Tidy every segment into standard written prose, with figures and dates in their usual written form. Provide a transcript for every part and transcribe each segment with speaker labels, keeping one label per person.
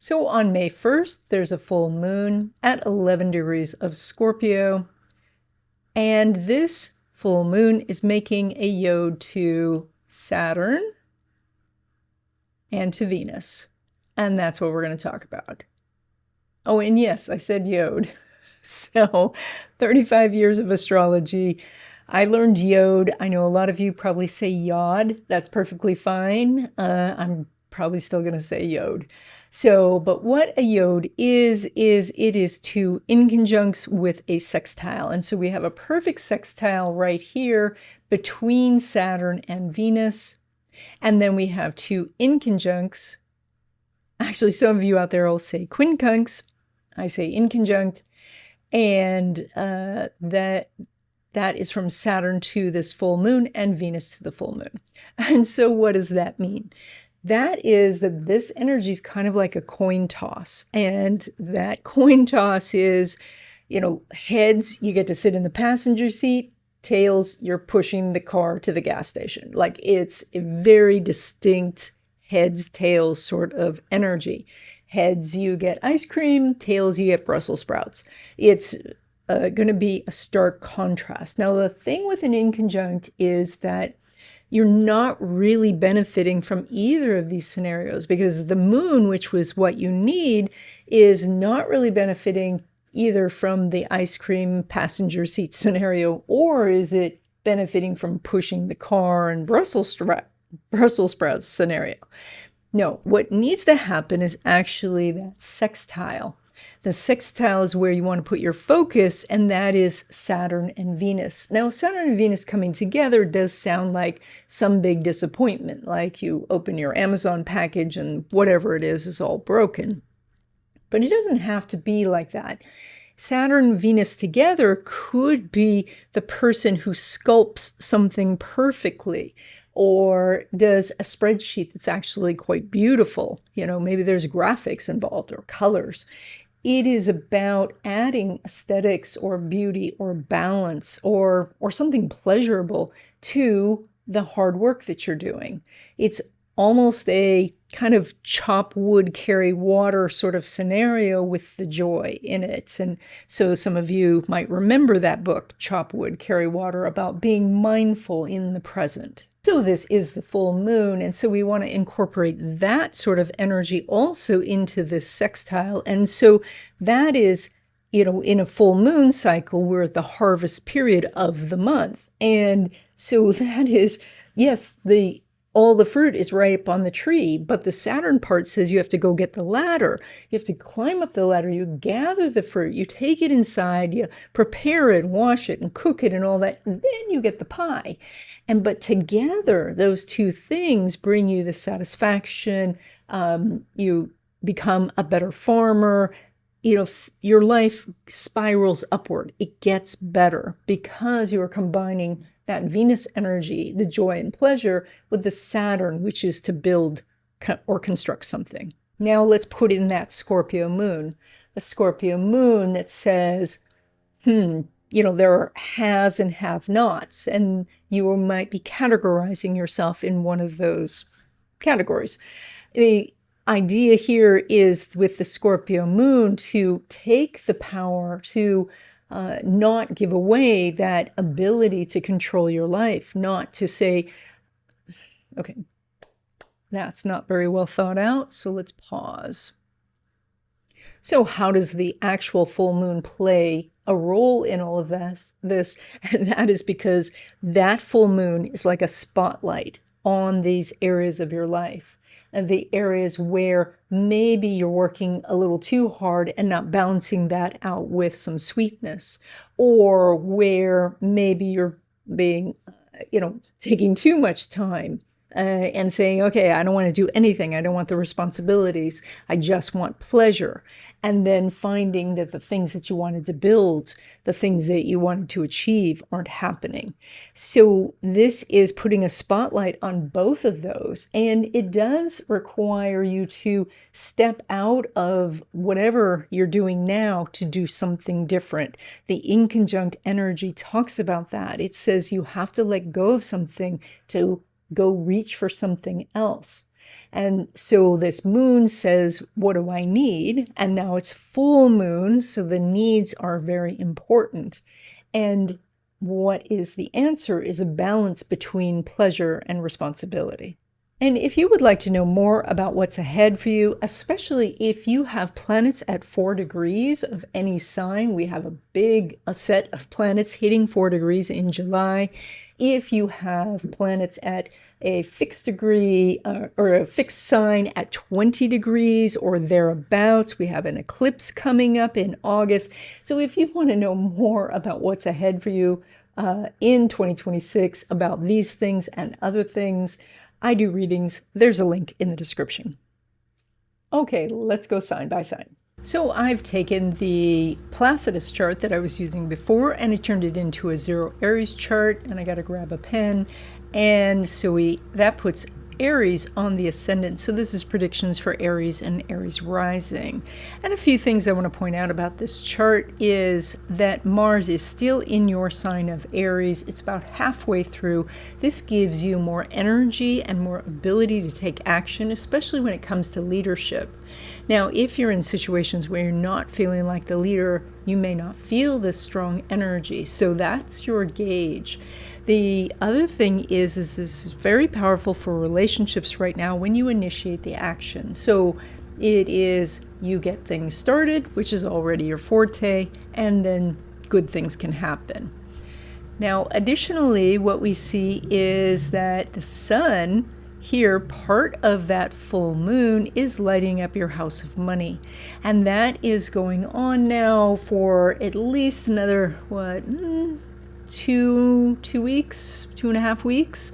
Speaker 1: So on May 1st, there's a full moon at 11 degrees of Scorpio. And this full moon is making a yod to Saturn and to Venus. And that's what we're going to talk about. Oh, and yes, I said yod. So 35 years of astrology. I learned yod. I know a lot of you probably say yod. That's perfectly fine. I'm probably still going to say yod. So, but what a yod is it is two inconjuncts with a sextile. And so we have a perfect sextile right here between Saturn and Venus. And then we have two inconjuncts. Actually, some of you out there will say quincunx. I say inconjunct. And that is from Saturn to this full moon and Venus to the full moon. And so what does that mean? That is that this energy is kind of like a coin toss. And that coin toss is, heads, you get to sit in the passenger seat. Tails, you're pushing the car to the gas station. Like it's a very distinct heads, tails sort of energy. Heads, you get ice cream. Tails, you get Brussels sprouts. It's going to be a stark contrast. Now, the thing with an inconjunct is that you're not really benefiting from either of these scenarios because the moon, which was what you need, is not really benefiting either from the ice cream passenger seat scenario, or is it benefiting from pushing the car and Brussels sprouts scenario. No, what needs to happen is actually that sextile. The sextile is where you want to put your focus, and that is Saturn and Venus. Now, Saturn and Venus coming together does sound like some big disappointment, like you open your Amazon package and whatever it is all broken. But it doesn't have to be like that. Saturn and Venus together could be the person who sculpts something perfectly or does a spreadsheet that's actually quite beautiful. Maybe there's graphics involved or colors. It is about adding aesthetics or beauty or balance or something pleasurable to the hard work that you're doing. It's almost a kind of chop wood, carry water sort of scenario with the joy in it. And so some of you might remember that book, Chop Wood, Carry Water, about being mindful in the present. So this is the full moon, and so we want to incorporate that sort of energy also into this sextile. And so that is, in a full moon cycle, we're at the harvest period of the month. And so that is, yes, all the fruit is right up on the tree, but the Saturn part says you have to go get the ladder. You have to climb up the ladder. You gather the fruit. You take it inside. You prepare it, wash it, and cook it and all that. And then you get the pie. But together, those two things bring you the satisfaction. You become a better farmer. Your life spirals upward. It gets better because you are combining that Venus energy, the joy and pleasure, with the Saturn, which is to build or construct something. Now let's put in that Scorpio moon. A Scorpio moon that says, there are haves and have-nots, and you might be categorizing yourself in one of those categories. The idea here is with the Scorpio moon to take the power to not give away that ability to control your life, not to say, okay, that's not very well thought out, so let's pause. So how does the actual full moon play a role in all of this? And that is because that full moon is like a spotlight on these areas of your life. And the areas where maybe you're working a little too hard and not balancing that out with some sweetness, or where maybe you're being, taking too much time and saying, okay, I don't want to do anything. I don't want the responsibilities. I just want pleasure. And then finding that the things that you wanted to build, the things that you wanted to achieve aren't happening. So this is putting a spotlight on both of those. And it does require you to step out of whatever you're doing now to do something different. The inconjunct energy talks about that. It says you have to let go of something to go reach for something else. And so this moon says, what do I need? And now it's full moon, so the needs are very important. And what is the answer is a balance between pleasure and responsibility. And if you would like to know more about what's ahead for you, especially if you have planets at 4 degrees of any sign, we have a set of planets hitting 4 degrees in July. If you have planets at a fixed degree or a fixed sign at 20 degrees or thereabouts, we have an eclipse coming up in August. So if you want to know more about what's ahead for you in 2026, about these things and other things, I do readings. There's a link in the description. Okay, let's go sign by sign. So I've taken the Placidus chart that I was using before and I turned it into a 0 Aries chart, and I got to grab a pen. And so that puts Aries on the ascendant. So this is predictions for Aries and Aries rising. And a few things I want to point out about this chart is that Mars is still in your sign of Aries. It's about halfway through. This gives you more energy and more ability to take action, especially when it comes to leadership. Now, if you're in situations where you're not feeling like the leader, you may not feel this strong energy. So that's your gauge. The other thing is this is very powerful for relationships right now when you initiate the action. So it is you get things started, which is already your forte, and then good things can happen. Now, additionally, what we see is that the sun here, part of that full moon is lighting up your house of money. And that is going on now for at least another, 2.5 weeks.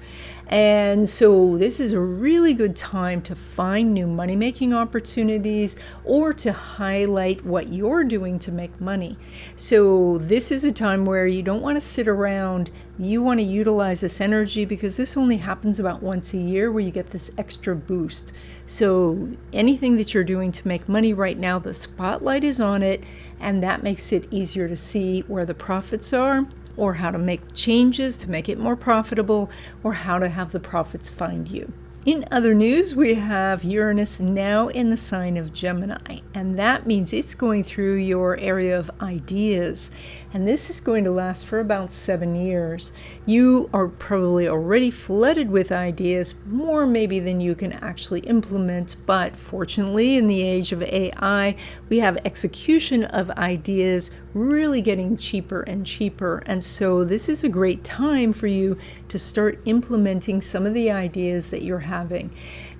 Speaker 1: And so this is a really good time to find new money-making opportunities or to highlight what you're doing to make money. So this is a time where you don't want to sit around. You want to utilize this energy because this only happens about once a year where you get this extra boost. So anything that you're doing to make money right now, the spotlight is on it, and that makes it easier to see where the profits are, or how to make changes to make it more profitable, or how to have the profits find you. In other news, we have Uranus now in the sign of Gemini, and that means it's going through your area of ideas, and this is going to last for about 7 years. You are probably already flooded with ideas, more maybe than you can actually implement, but fortunately in the age of AI, we have execution of ideas really getting cheaper and cheaper, and so this is a great time for you to start implementing some of the ideas that you're having.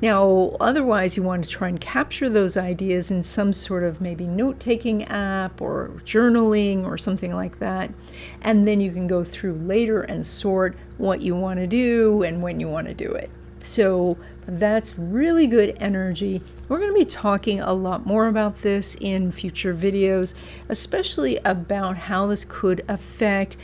Speaker 1: Now, otherwise, you want to try and capture those ideas in some sort of maybe note-taking app or journaling or something like that. And then you can go through later and sort what you want to do and when you want to do it. So that's really good energy. We're going to be talking a lot more about this in future videos, especially about how this could affect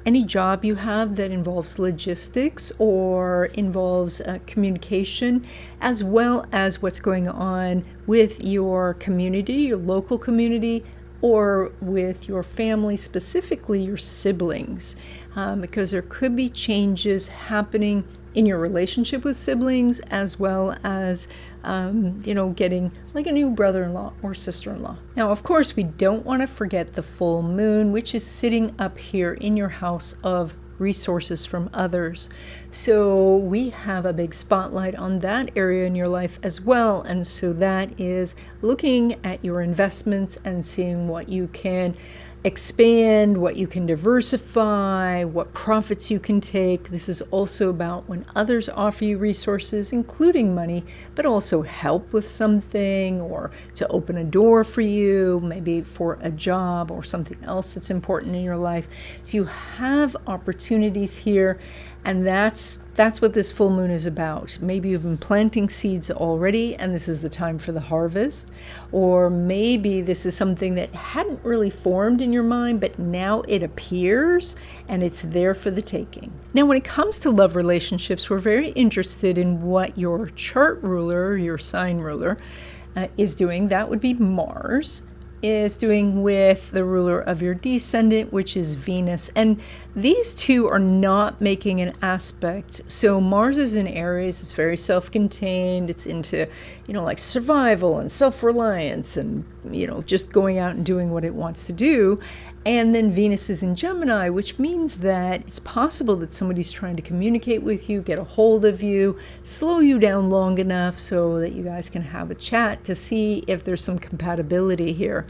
Speaker 1: any job you have that involves logistics or involves communication, as well as what's going on with your community, your local community, or with your family, specifically your siblings, because there could be changes happening in your relationship with siblings, as well as getting like a new brother-in-law or sister-in-law. Now, of course, we don't want to forget the full moon, which is sitting up here in your house of resources from others. So we have a big spotlight on that area in your life as well. And so that is looking at your investments and seeing what you can expand, what you can diversify, what profits you can take. This is also about when others offer you resources, including money, but also help with something or to open a door for you, maybe for a job or something else that's important in your life. So you have opportunities here, and that's what this full moon is about. Maybe you've been planting seeds already and this is the time for the harvest, or maybe this is something that hadn't really formed in your mind, but now it appears and it's there for the taking. Now, when it comes to love relationships, we're very interested in what your chart ruler, your sign ruler, is doing. That would be Mars. is doing with the ruler of your descendant, which is Venus. And these two are not making an aspect. So Mars is in Aries. It's very self-contained. It's into, like survival and self-reliance and, just going out and doing what it wants to do. And then Venus is in Gemini, which means that it's possible that somebody's trying to communicate with you, get a hold of you, slow you down long enough so that you guys can have a chat to see if there's some compatibility here.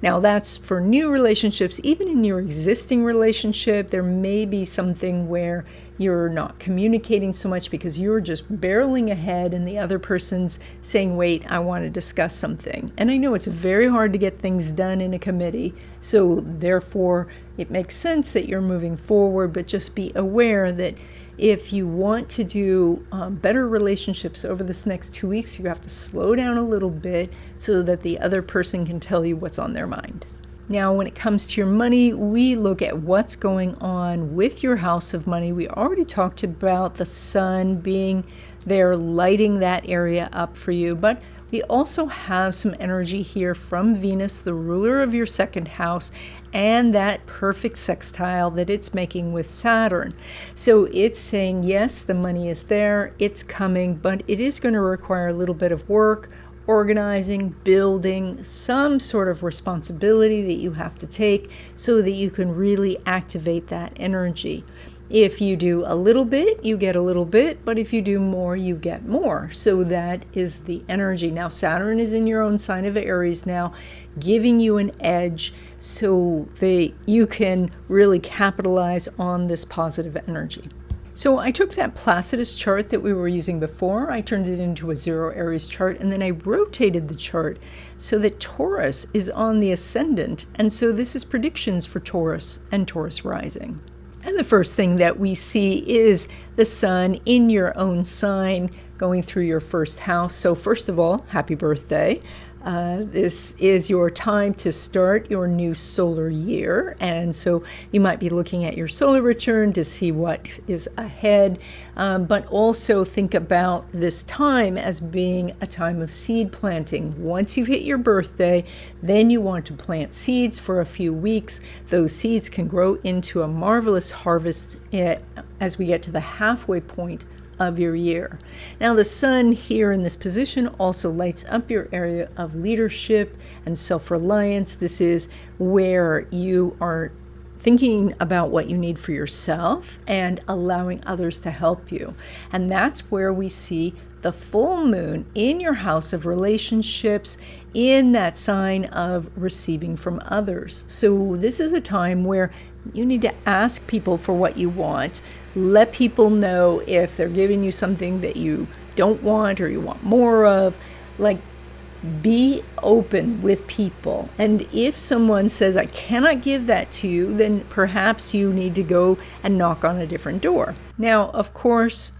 Speaker 1: Now, that's for new relationships. Even in your existing relationship, there may be something where you're not communicating so much because you're just barreling ahead and the other person's saying, wait, I want to discuss something. And I know it's very hard to get things done in a committee, so therefore it makes sense that you're moving forward, but just be aware that if you want to do better relationships over this next 2 weeks, you have to slow down a little bit so that the other person can tell you what's on their mind. Now, when it comes to your money, we look at what's going on with your house of money. We already talked about the sun being there, lighting that area up for you, but we also have some energy here from Venus, the ruler of your second house, and that perfect sextile that it's making with Saturn. So it's saying, yes, the money is there, it's coming, but it is going to require a little bit of work, organizing, building, some sort of responsibility that you have to take so that you can really activate that energy. If you do a little bit, you get a little bit, but if you do more, you get more. So that is the energy. Now, Saturn is in your own sign of Aries now, giving you an edge so that you can really capitalize on this positive energy. So I took that Placidus chart that we were using before, I turned it into a 0 Aries chart, and then I rotated the chart so that Taurus is on the ascendant. And so this is predictions for Taurus and Taurus rising. And the first thing that we see is the sun in your own sign going through your first house. So first of all, happy birthday. This is your time to start your new solar year, and so you might be looking at your solar return to see what is ahead, but also think about this time as being a time of seed planting. Once you've hit your birthday, then you want to plant seeds for a few weeks. Those seeds can grow into a marvelous harvest as we get to the halfway point of your year. Now, the sun here in this position also lights up your area of leadership and self-reliance. This is where you are thinking about what you need for yourself and allowing others to help you. And that's where we see the full moon in your house of relationships, in that sign of receiving from others. So this is a time where you need to ask people for what you want. Let people know if they're giving you something that you don't want or you want more of. Like, be open with people. And if someone says, I cannot give that to you, then perhaps you need to go and knock on a different door. Now, of course,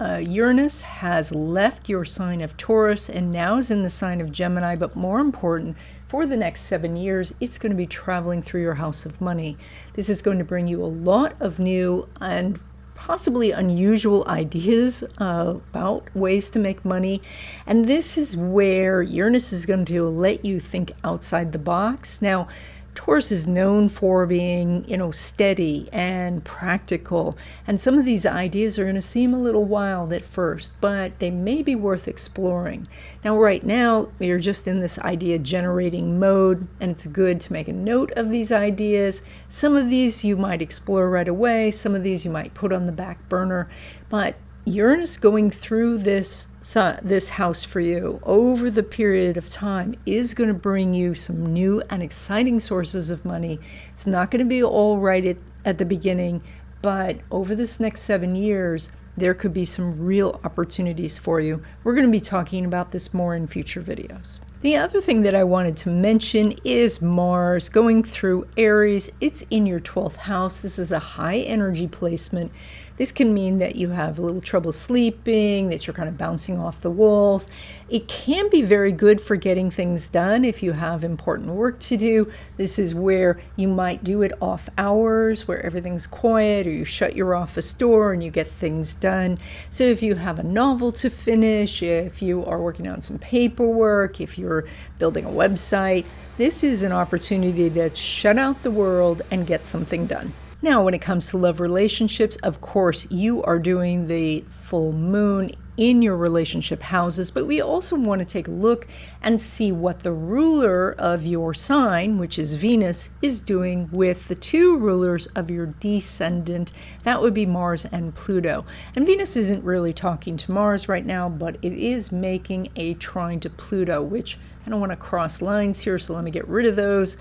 Speaker 1: Uranus has left your sign of Taurus and now is in the sign of Gemini, but more important, for the next 7 years, it's going to be traveling through your house of money. This is going to bring you a lot of new and possibly unusual ideas about ways to make money. And this is where Uranus is going to let you think outside the box. Now, Taurus is known for being, steady and practical. And some of these ideas are going to seem a little wild at first, but they may be worth exploring. Now, right now, you're just in this idea generating mode, and it's good to make a note of these ideas. Some of these you might explore right away. Some of these you might put on the back burner. But Uranus going through this house for you over the period of time is going to bring you some new and exciting sources of money. It's not going to be all right at the beginning, but over this next 7 years, there could be some real opportunities for you. We're going to be talking about this more in future videos. The other thing that I wanted to mention is Mars going through Aries. It's in your 12th house. This is a high energy placement. This can mean that you have a little trouble sleeping, that you're kind of bouncing off the walls. It can be very good for getting things done if you have important work to do. This is where you might do it off hours, where everything's quiet, or you shut your office door and you get things done. So if you have a novel to finish, if you are working on some paperwork, if you're building a website, this is an opportunity to shut out the world and get something done. Now, when it comes to love relationships, of course, you are doing the full moon in your relationship houses, but we also want to take a look and see what the ruler of your sign, which is Venus, is doing with the two rulers of your descendant. That would be Mars and Pluto. And Venus isn't really talking to Mars right now, but it is making a trine to Pluto, which I don't want to cross lines here, so let me get rid of those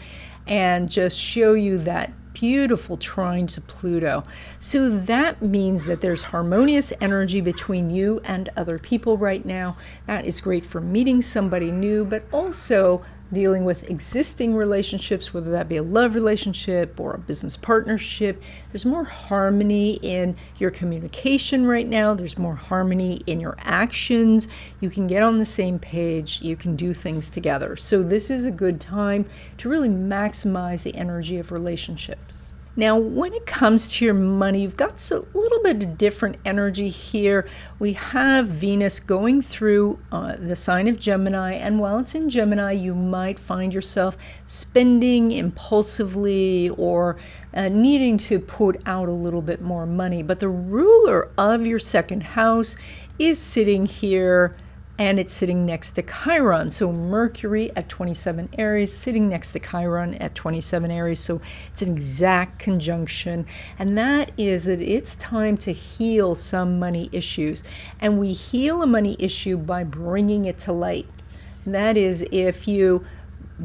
Speaker 1: and just show you that beautiful trine to Pluto. So that means that there's harmonious energy between you and other people right now. That is great for meeting somebody new, but also dealing with existing relationships, whether that be a love relationship or a business partnership. There's more harmony in your communication right now. There's more harmony in your actions. You can get on the same page. You can do things together. So this is a good time to really maximize the energy of relationships. Now, when it comes to your money, you've got a little bit of different energy here. We have Venus going through the sign of Gemini, and while it's in Gemini, you might find yourself spending impulsively or needing to put out a little bit more money. But the ruler of your second house is sitting here, and it's sitting next to Chiron. So Mercury at 27 Aries sitting next to Chiron at 27 Aries. So it's an exact conjunction. And that is that it's time to heal some money issues. And we heal a money issue by bringing it to light. And that is if you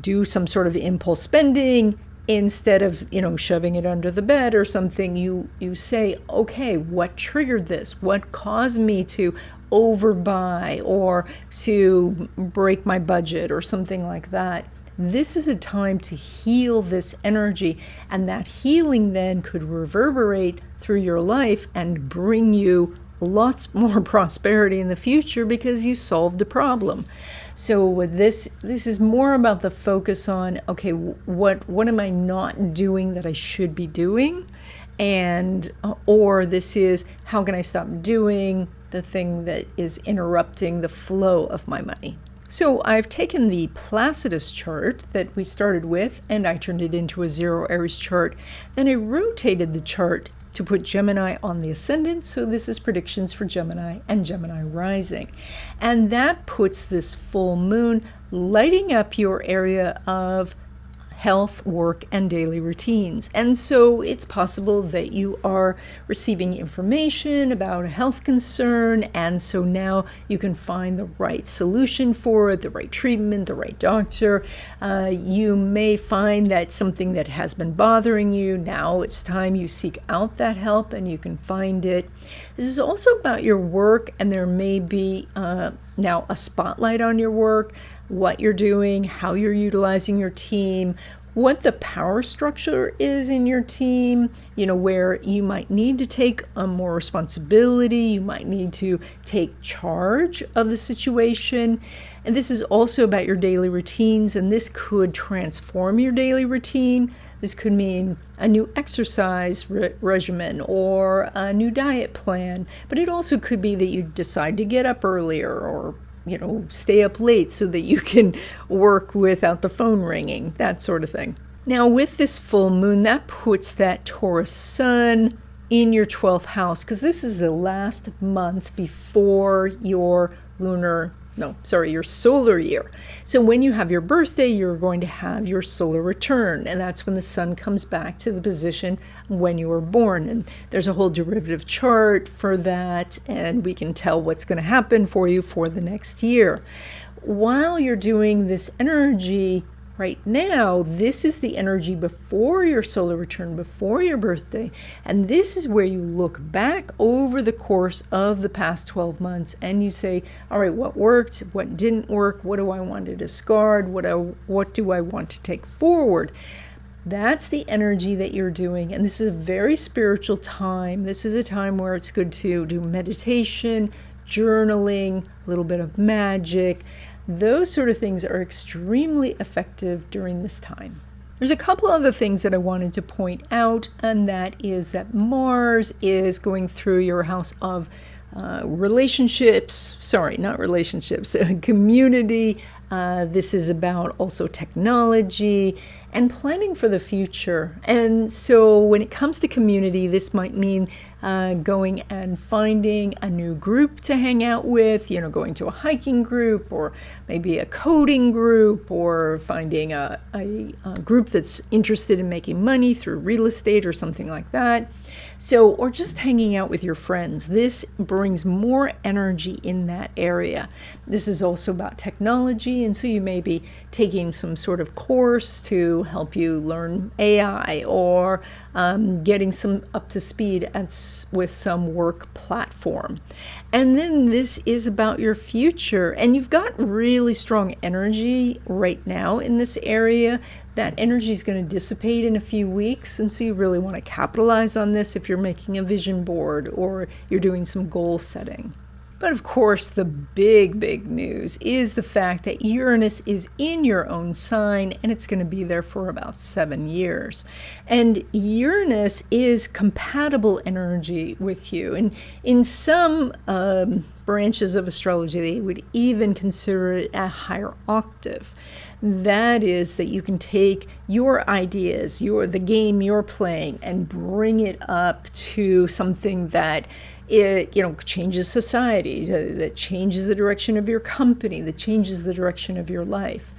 Speaker 1: do some sort of impulse spending, instead of, shoving it under the bed or something, you say, okay, what triggered this? What caused me to overbuy or to break my budget or something like that? This is a time to heal this energy, and that healing then could reverberate through your life and bring you lots more prosperity in the future because you solved a problem. So with this is more about the focus on, okay, what am I not doing that I should be doing? And or this is, how can I stop doing the thing that is interrupting the flow of my money? So I've taken the Placidus chart that we started with, and I turned it into a 0 Aries chart. Then I rotated the chart to put Gemini on the ascendant. So this is predictions for Gemini and Gemini rising. And that puts this full moon lighting up your area of health, work, and daily routines. And so it's possible that you are receiving information about a health concern, and so now you can find the right solution for it, the right treatment, the right doctor. You may find that something that has been bothering you, now it's time you seek out that help and you can find it. This is also about your work, and there may be now a spotlight on your work, what you're doing, how you're utilizing your team, what the power structure is in your team, where you might need to take more responsibility, you might need to take charge of the situation. And this is also about your daily routines, and this could transform your daily routine. This could mean a new exercise regimen or a new diet plan, but it also could be that you decide to get up earlier or stay up late so that you can work without the phone ringing, that sort of thing. Now, with this full moon, that puts that Taurus sun in your 12th house, because this is the last month before your your solar year. So when you have your birthday, you're going to have your solar return, and that's when the sun comes back to the position when you were born. And there's a whole derivative chart for that, and we can tell what's going to happen for you for the next year. While you're doing this energy right now, this is the energy before your solar return, before your birthday. And this is where you look back over the course of the past 12 months and you say, all right, what worked? What didn't work? What do I want to discard? What do I want to take forward? That's the energy that you're doing. And this is a very spiritual time. This is a time where it's good to do meditation, journaling, a little bit of magic. Those sort of things are extremely effective during this time. There's a couple other things that I wanted to point out, and that is that Mars is going through your house of community. This is about also technology and planning for the future. And so when it comes to community, this might mean going and finding a new group to hang out with, going to a hiking group or maybe a coding group, or finding a group that's interested in making money through real estate or something like that. So, or just hanging out with your friends. This brings more energy in that area. This is also about technology, and so you may be taking some sort of course to help you learn AI, or getting some up to speed with some work platform. And then this is about your future, and you've got really strong energy right now in this area. That energy is going to dissipate in a few weeks, and so you really want to capitalize on this if you're making a vision board or you're doing some goal setting. But of course, the big news is the fact that Uranus is in your own sign, and it's going to be there for about 7 years. And Uranus is compatible energy with you. And in some branches of astrology, they would even consider it a higher octave. That is that you can take your ideas, the game you're playing, and bring it up to something that it changes society, that changes the direction of your company, that changes the direction of your life.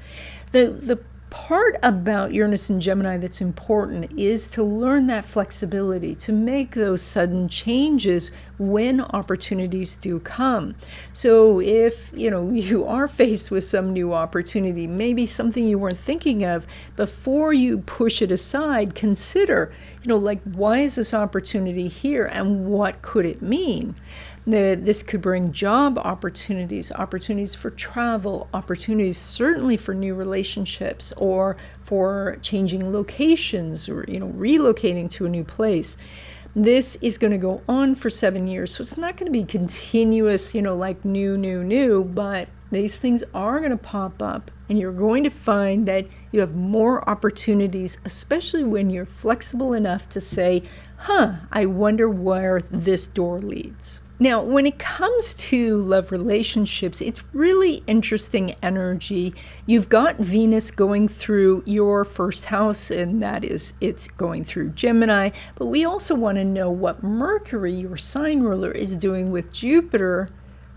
Speaker 1: The part about Uranus and Gemini that's important is to learn that flexibility, to make those sudden changes when opportunities do come. So if you are faced with some new opportunity, maybe something you weren't thinking of, before you push it aside, consider, why is this opportunity here and what could it mean? This could bring job opportunities, opportunities for travel, opportunities certainly for new relationships, or for changing locations, or relocating to a new place. This is going to go on for 7 years, so it's not going to be continuous, like new, but these things are going to pop up, and you're going to find that you have more opportunities, especially when you're flexible enough to say, I wonder where this door leads. Now, when it comes to love relationships, it's really interesting energy. You've got Venus going through your first house, and that is, it's going through Gemini. But we also want to know what Mercury, your sign ruler, is doing with Jupiter,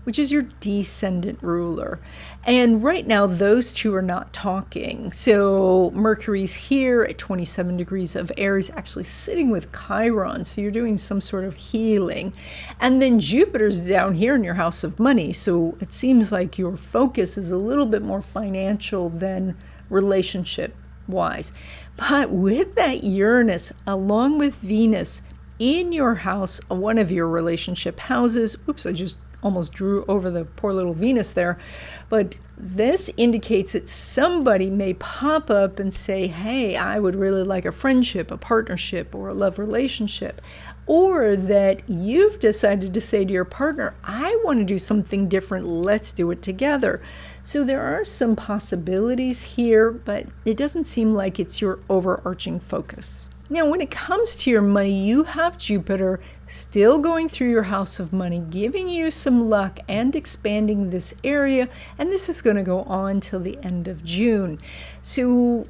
Speaker 1: which is your descendant ruler. And right now, those two are not talking. So Mercury's here at 27 degrees of Aries, actually sitting with Chiron. So you're doing some sort of healing. And then Jupiter's down here in your house of money. So it seems like your focus is a little bit more financial than relationship-wise. But with that Uranus, along with Venus in your house, one of your relationship houses, oops, I just almost drew over the poor little Venus there, but this indicates that somebody may pop up and say, hey, I would really like a friendship, a partnership, or a love relationship. Or that you've decided to say to your partner, I want to do something different, let's do it together. So there are some possibilities here, but it doesn't seem like it's your overarching focus. Now, when it comes to your money, you have Jupiter still going through your house of money, giving you some luck and expanding this area, and this is going to go on till the end of June. So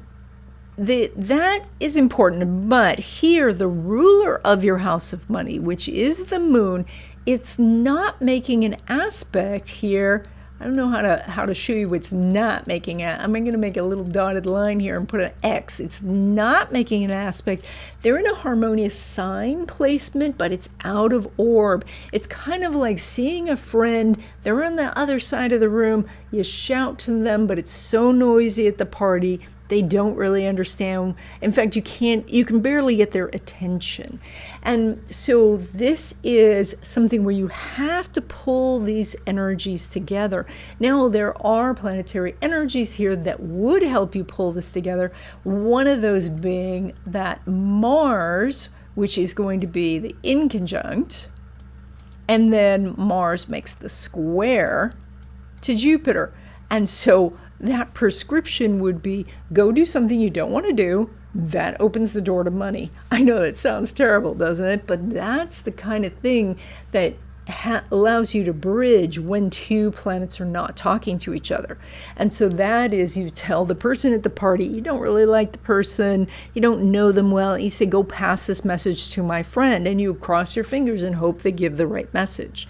Speaker 1: that is important, but here, the ruler of your house of money, which is the moon, it's not making an aspect here. I don't know how to show you what's not making it. I'm going to make a little dotted line here and put an X. It's not making an aspect. They're in a harmonious sign placement, but it's out of orb. It's kind of like seeing a friend. They're on the other side of the room. You shout to them, but it's so noisy at the party They don't really understand. In fact, you can barely get their attention. And so this is something where you have to pull these energies together. Now, there are planetary energies here that would help you pull this together. One of those being that Mars, which is going to be the inconjunct, and then Mars makes the square to Jupiter. And so that prescription would be, go do something you don't want to do. That opens the door to money. I know that sounds terrible, doesn't it? But that's the kind of thing that allows you to bridge when two planets are not talking to each other. And so that is, you tell the person at the party, you don't really like the person, you don't know them well, you say, go pass this message to my friend, and you cross your fingers and hope they give the right message.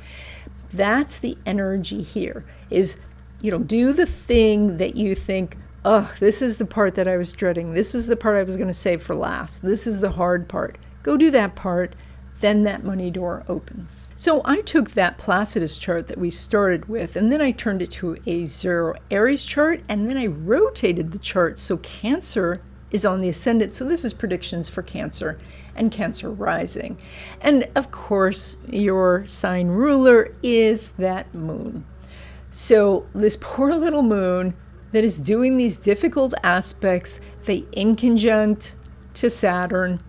Speaker 1: That's the energy here, is, do the thing that you think, oh, this is the part that I was dreading. This is the part I was going to save for last. This is the hard part. Go do that part. Then that money door opens. So I took that Placidus chart that we started with, and then I turned it to a 0 Aries chart, and then I rotated the chart so Cancer is on the ascendant. So this is predictions for Cancer and Cancer rising. And of course, your sign ruler is that moon. So this poor little moon that is doing these difficult aspects, they inconjunct to Saturn,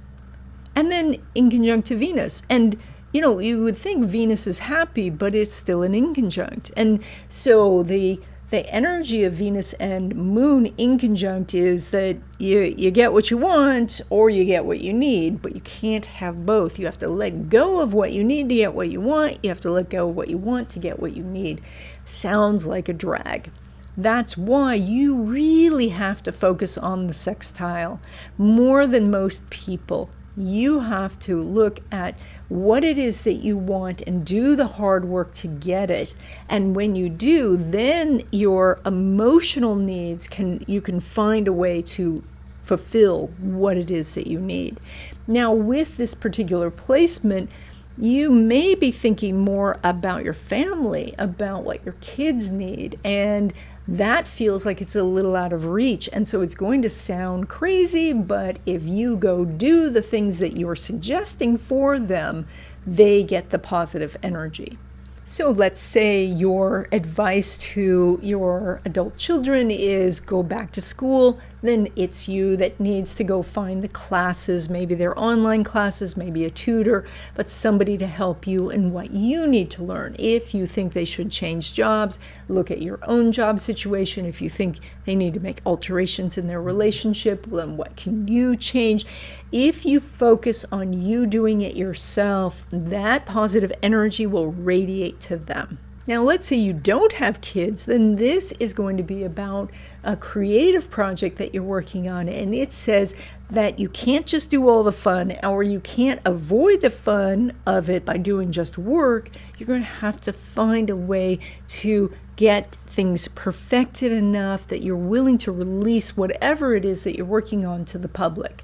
Speaker 1: and then inconjunct to Venus. And, you would think Venus is happy, but it's still an inconjunct. And so the energy of Venus and moon inconjunct is that you get what you want or you get what you need, but you can't have both. You have to let go of what you need to get what you want. You have to let go of what you want to get what you need. Sounds like a drag. That's why you really have to focus on the sextile more than most people. You have to look at what it is that you want and do the hard work to get it. And when you do, then your emotional needs you can find a way to fulfill what it is that you need. Now, with this particular placement, you may be thinking more about your family, about what your kids need, and that feels like it's a little out of reach. And so it's going to sound crazy, but if you go do the things that you're suggesting for them, they get the positive energy. So let's say your advice to your adult children is go back to school, then it's you that needs to go find the classes, maybe they're online classes, maybe a tutor, but somebody to help you in what you need to learn. If you think they should change jobs, look at your own job situation. If you think they need to make alterations in their relationship, then what can you change? If you focus on you doing it yourself, that positive energy will radiate to them. Now, let's say you don't have kids, then this is going to be about a creative project that you're working on. And it says that you can't just do all the fun, or you can't avoid the fun of it by doing just work. You're going to have to find a way to get things perfected enough that you're willing to release whatever it is that you're working on to the public.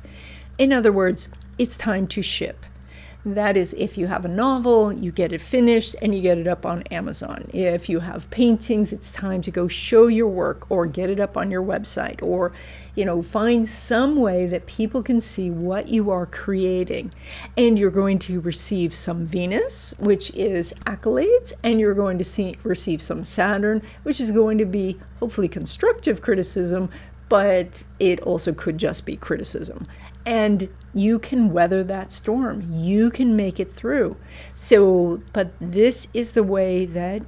Speaker 1: In other words, it's time to ship. That is, if you have a novel, you get it finished and you get it up on Amazon. If you have paintings, it's time to go show your work or get it up on your website, or, find some way that people can see what you are creating. And you're going to receive some Venus, which is accolades, and you're going to receive some Saturn, which is going to be hopefully constructive criticism, but it also could just be criticism. And you can weather that storm. You can make it through. But this is the way that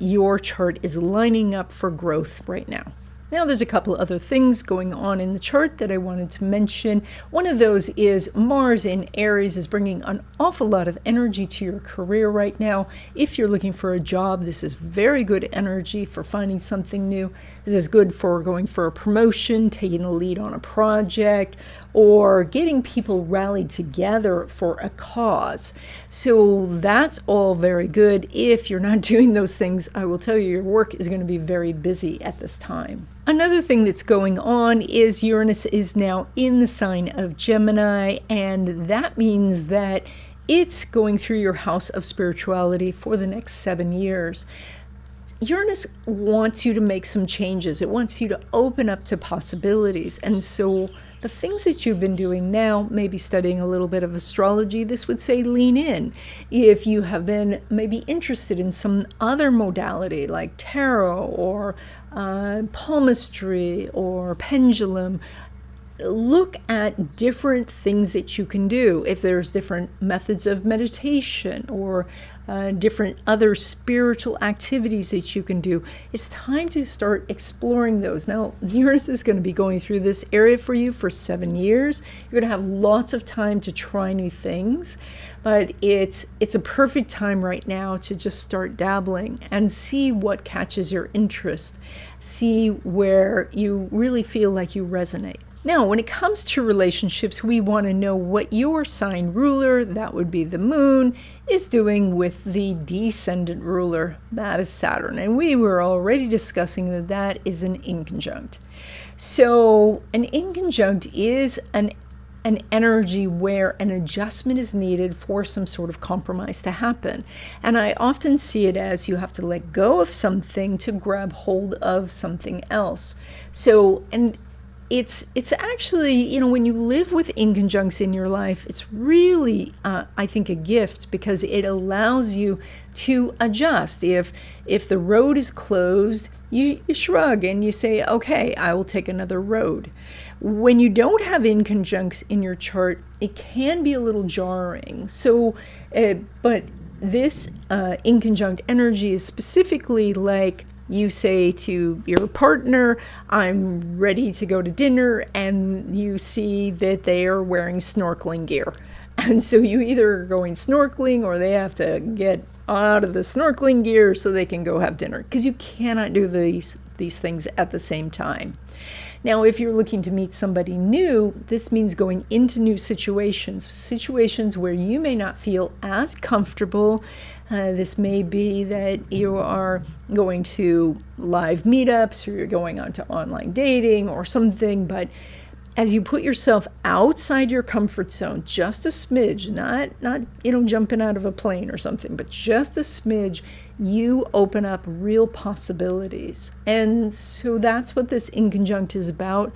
Speaker 1: your chart is lining up for growth right now. Now, there's a couple of other things going on in the chart that I wanted to mention. One of those is Mars in Aries is bringing an awful lot of energy to your career right now. If you're looking for a job, this is very good energy for finding something new. This is good for going for a promotion, taking the lead on a project, or getting people rallied together for a cause. So that's all very good. If you're not doing those things, I will tell you, your work is going to be very busy at this time. Another thing that's going on is Uranus is now in the sign of Gemini, and that means that it's going through your house of spirituality for the next 7 years. Uranus wants you to make some changes. It wants you to open up to possibilities. And so the things that you've been doing now, maybe studying a little bit of astrology, this would say lean in. If you have been maybe interested in some other modality like tarot or palmistry or pendulum, look at different things that you can do. If there's different methods of meditation or different other spiritual activities that you can do, it's time to start exploring those. Now, Uranus is going to be going through this area for you for 7 years. You're going to have lots of time to try new things, but it's a perfect time right now to just start dabbling and see what catches your interest, see where you really feel like you resonate. Now, when it comes to relationships, we want to know what your sign ruler, that would be the moon, is doing with the descendant ruler, that is Saturn. And we were already discussing that that is an inconjunct. So an inconjunct is an energy where an adjustment is needed for some sort of compromise to happen. And I often see it as you have to let go of something to grab hold of something else. So, and it's actually, you know, when you live with inconjuncts in your life, it's really, I think, a gift, because it allows you to adjust. If the road is closed, you shrug and you say, okay, I will take another road. When you don't have inconjuncts in your chart, it can be a little jarring. So, but this inconjunct energy is specifically like, you say to your partner, I'm ready to go to dinner, and you see that they are wearing snorkeling gear. And so you either are going snorkeling or they have to get out of the snorkeling gear so they can go have dinner, because you cannot do these things at the same time. Now, if you're looking to meet somebody new, this means going into new situations where you may not feel as comfortable. This may be that you are going to live meetups, or you're going on to online dating or something, but as you put yourself outside your comfort zone, just a smidge, not jumping out of a plane or something, but just a smidge, you open up real possibilities. And so that's what this inconjunct is about.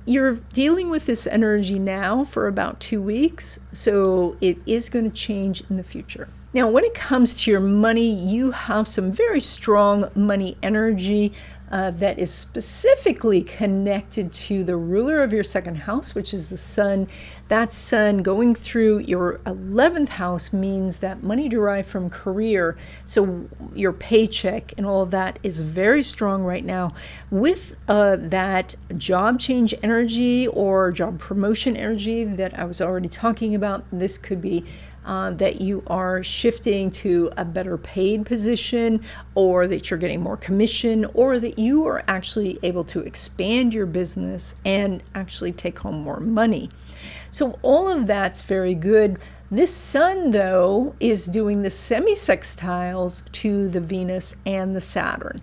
Speaker 1: You're dealing with this energy now for about 2 weeks, so it is going to change in the future. Now, when it comes to your money, you have some very strong money energy that is specifically connected to the ruler of your second house, which is the sun. That sun going through your 11th house means that money derived from career, so your paycheck and all of that, is very strong right now. With that job change energy or job promotion energy that I was already talking about, this could be that you are shifting to a better paid position, or that you're getting more commission, or that you are actually able to expand your business and actually take home more money. So all of that's very good. This sun, though, is doing the semi-sextiles to the Venus and the Saturn.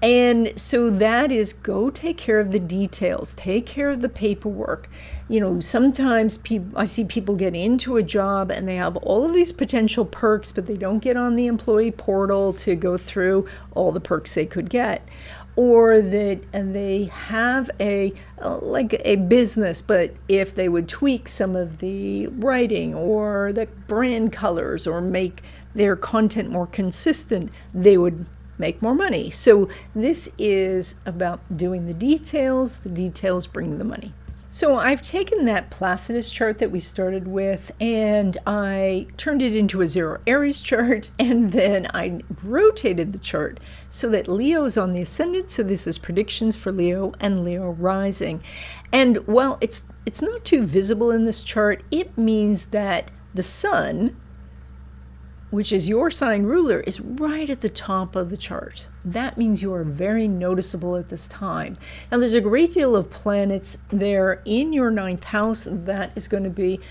Speaker 1: And so that is, go take care of the details, take care of the paperwork. You know, sometimes I see people get into a job and they have all of these potential perks, but they don't get on the employee portal to go through all the perks they could get. Or that they have a business, but if they would tweak some of the writing or the brand colors or make their content more consistent, they would make more money. So this is about doing the details bring the money. So I've taken that Placidus chart that we started with, and I turned it into a 0 Aries chart, and then I rotated the chart so that Leo is on the ascendant. So this is predictions for Leo and Leo rising. And while it's not too visible in this chart, it means that the sun, which is your sign ruler, is right at the top of the chart. That means you are very noticeable at this time. Now, there's a great deal of planets there in your 9th house that is going to be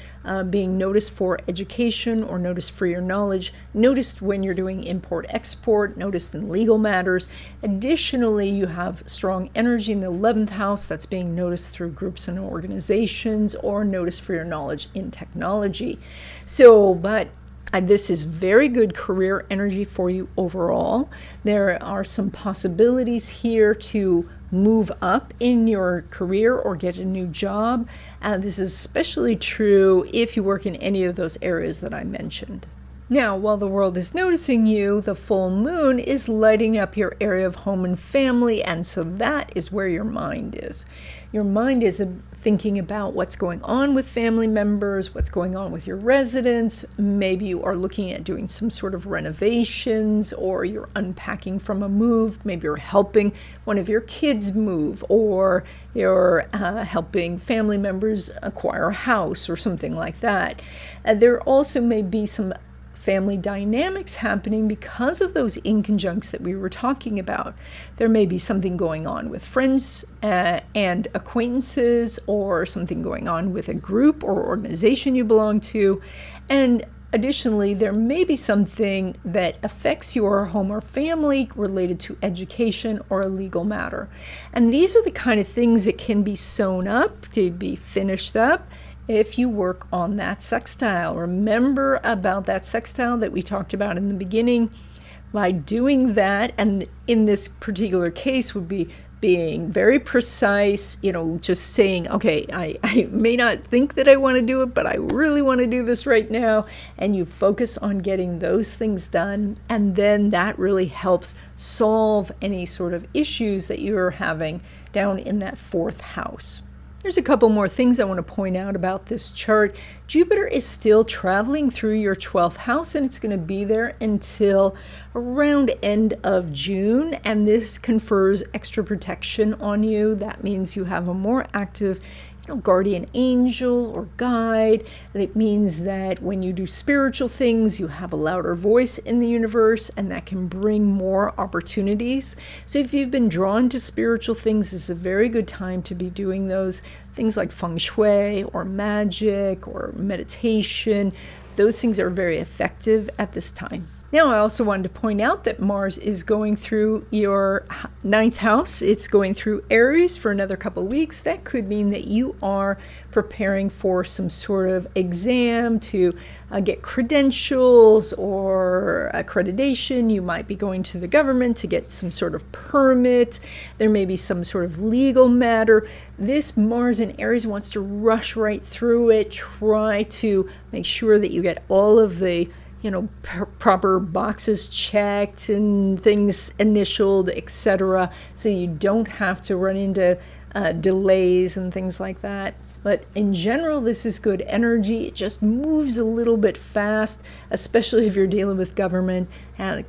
Speaker 1: being noticed for education, or noticed for your knowledge, noticed when you're doing import-export, noticed in legal matters. Additionally, you have strong energy in the 11th house that's being noticed through groups and organizations, or noticed for your knowledge in technology. So, but This is very good career energy for you overall. There are some possibilities here to move up in your career or get a new job. This is especially true if you work in any of those areas that I mentioned. Now, while the world is noticing you, the full moon is lighting up your area of home and family, and so that is where your mind is. Your mind is thinking about what's going on with family members, what's going on with your residents. Maybe you are looking at doing some sort of renovations, or you're unpacking from a move. Maybe you're helping one of your kids move, or you're helping family members acquire a house or something like that. There also may be some family dynamics happening because of those inconjuncts that we were talking about. There may be something going on with friends and acquaintances, or something going on with a group or organization you belong to. And additionally, there may be something that affects your home or family related to education or a legal matter. And these are the kind of things that can be sewn up, to be finished up, if you work on that sextile. Remember about that sextile that we talked about in the beginning. By doing that, and in this particular case would be being very precise, just saying, okay, I may not think that I want to do it, but I really want to do this right now. And you focus on getting those things done. And then that really helps solve any sort of issues that you're having down in that fourth house. There's a couple more things I want to point out about this chart. Jupiter is still traveling through your 12th house, and it's going to be there until around end of June. And this confers extra protection on you. That means you have a more active guardian angel or guide. And it means that when you do spiritual things, you have a louder voice in the universe, and that can bring more opportunities. So if you've been drawn to spiritual things, this is a very good time to be doing those things like feng shui or magic or meditation. Those things are very effective at this time. Now, I also wanted to point out that Mars is going through your 9th house. It's going through Aries for another couple of weeks. That could mean that you are preparing for some sort of exam to get credentials or accreditation. You might be going to the government to get some sort of permit. There may be some sort of legal matter. This Mars in Aries wants to rush right through it, try to make sure that you get all of the proper boxes checked and things initialed, etc., so you don't have to run into delays and things like that. But in general, this is good energy. It just moves a little bit fast, especially if you're dealing with government,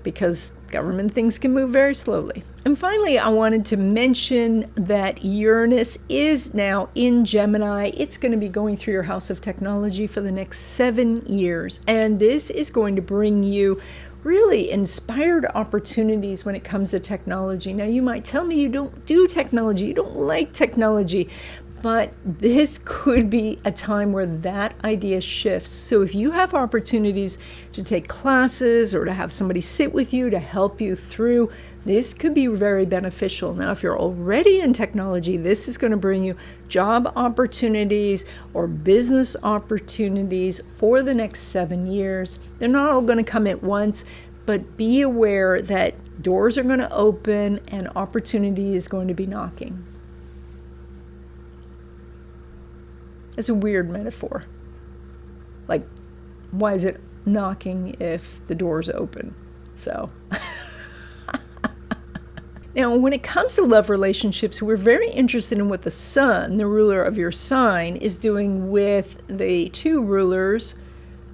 Speaker 1: because government things can move very slowly. And finally, I wanted to mention that Uranus is now in Gemini. It's going to be going through your house of technology for the next 7 years. And this is going to bring you really inspired opportunities when it comes to technology. Now, you might tell me you don't do technology, you don't like technology, but this could be a time where that idea shifts. So if you have opportunities to take classes or to have somebody sit with you to help you through, this could be very beneficial. Now, if you're already in technology, this is going to bring you job opportunities or business opportunities for the next 7 years. They're not all going to come at once, but be aware that doors are going to open and opportunity is going to be knocking. It's a weird metaphor. Like, why is it knocking if the door's open? So, now when it comes to love relationships, we're very interested in what the sun, the ruler of your sign, is doing with the 2 rulers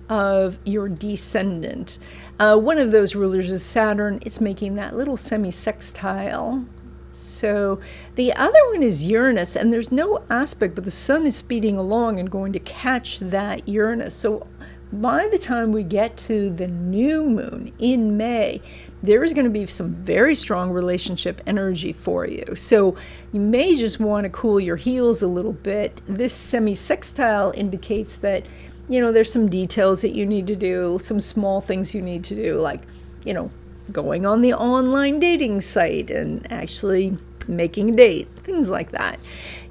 Speaker 1: of your descendant. One of those rulers is Saturn. It's making that little semi-sextile. So the other one is Uranus, and there's no aspect, but the sun is speeding along and going to catch that Uranus. So by the time we get to the new moon in May, there is going to be some very strong relationship energy for you. So you may just want to cool your heels a little bit. This semi-sextile indicates that, there's some details that you need to do, some small things you need to do, like, going on the online dating site and actually making a date, things like that.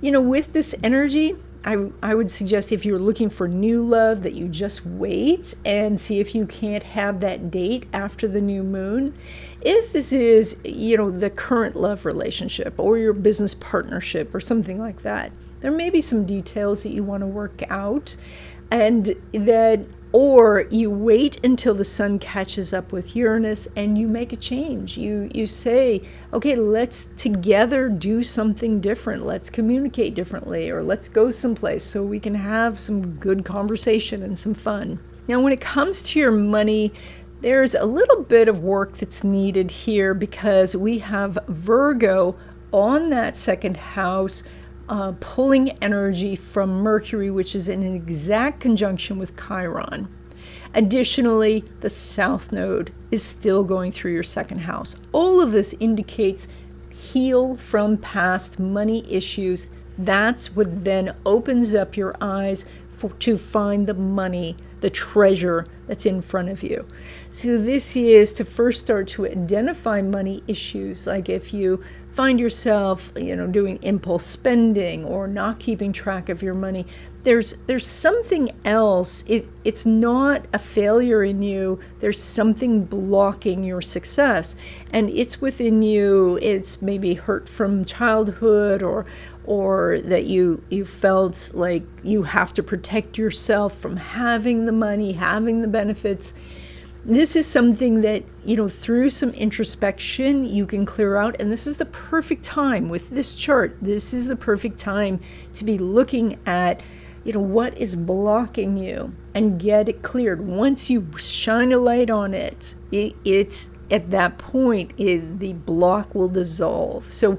Speaker 1: With this energy, I would suggest if you're looking for new love that you just wait and see if you can't have that date after the new moon. If this is, the current love relationship or your business partnership or something like that, there may be some details that you want to work out, or you wait until the sun catches up with Uranus and you make a change. You say, okay, let's together do something different. Let's communicate differently, or let's go someplace so we can have some good conversation and some fun. Now, when it comes to your money, there's a little bit of work that's needed here because we have Virgo on that second house, pulling energy from Mercury, which is in an exact conjunction with Chiron. Additionally, the South Node is still going through your second house. All of this indicates heal from past money issues. That's what then opens up your eyes to find the money, the treasure that's in front of you. So this is to first start to identify money issues, like if you find yourself, doing impulse spending or not keeping track of your money, there's something else. It's not a failure in you. There's something blocking your success, and it's within you. It's maybe hurt from childhood, or that you felt like you have to protect yourself from having the money, having the benefits. This is something that, through some introspection, you can clear out. And this is the perfect time with this chart. This is the perfect time to be looking at, what is blocking you and get it cleared. Once you shine a light on it, it's at that point, the block will dissolve. So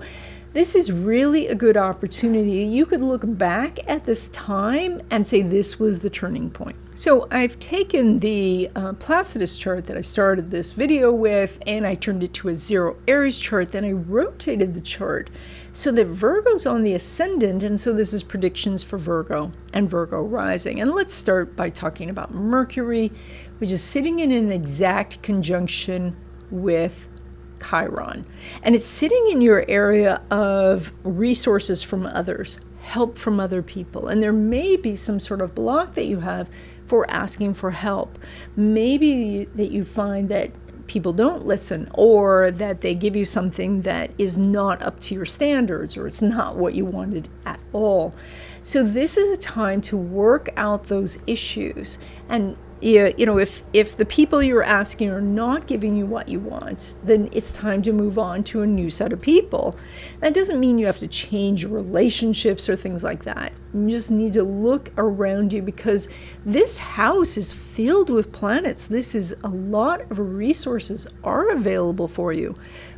Speaker 1: this is really a good opportunity. You could look back at this time and say this was the turning point. So I've taken the Placidus chart that I started this video with, and I turned it to a 0 Aries chart. Then I rotated the chart so that Virgo's on the ascendant, and so this is predictions for Virgo and Virgo rising. And let's start by talking about Mercury, which is sitting in an exact conjunction with Chiron. And it's sitting in your area of resources from others, help from other people. And there may be some sort of block that you have for asking for help. Maybe that you find that people don't listen, or that they give you something that is not up to your standards, or it's not what you wanted at all. So this is a time to work out those issues. And if the people you're asking are not giving you what you want, then it's time to move on to a new set of people. That doesn't mean you have to change your relationships or things like that. You just need to look around you, because this house is filled with planets. This is a lot of resources are available for you.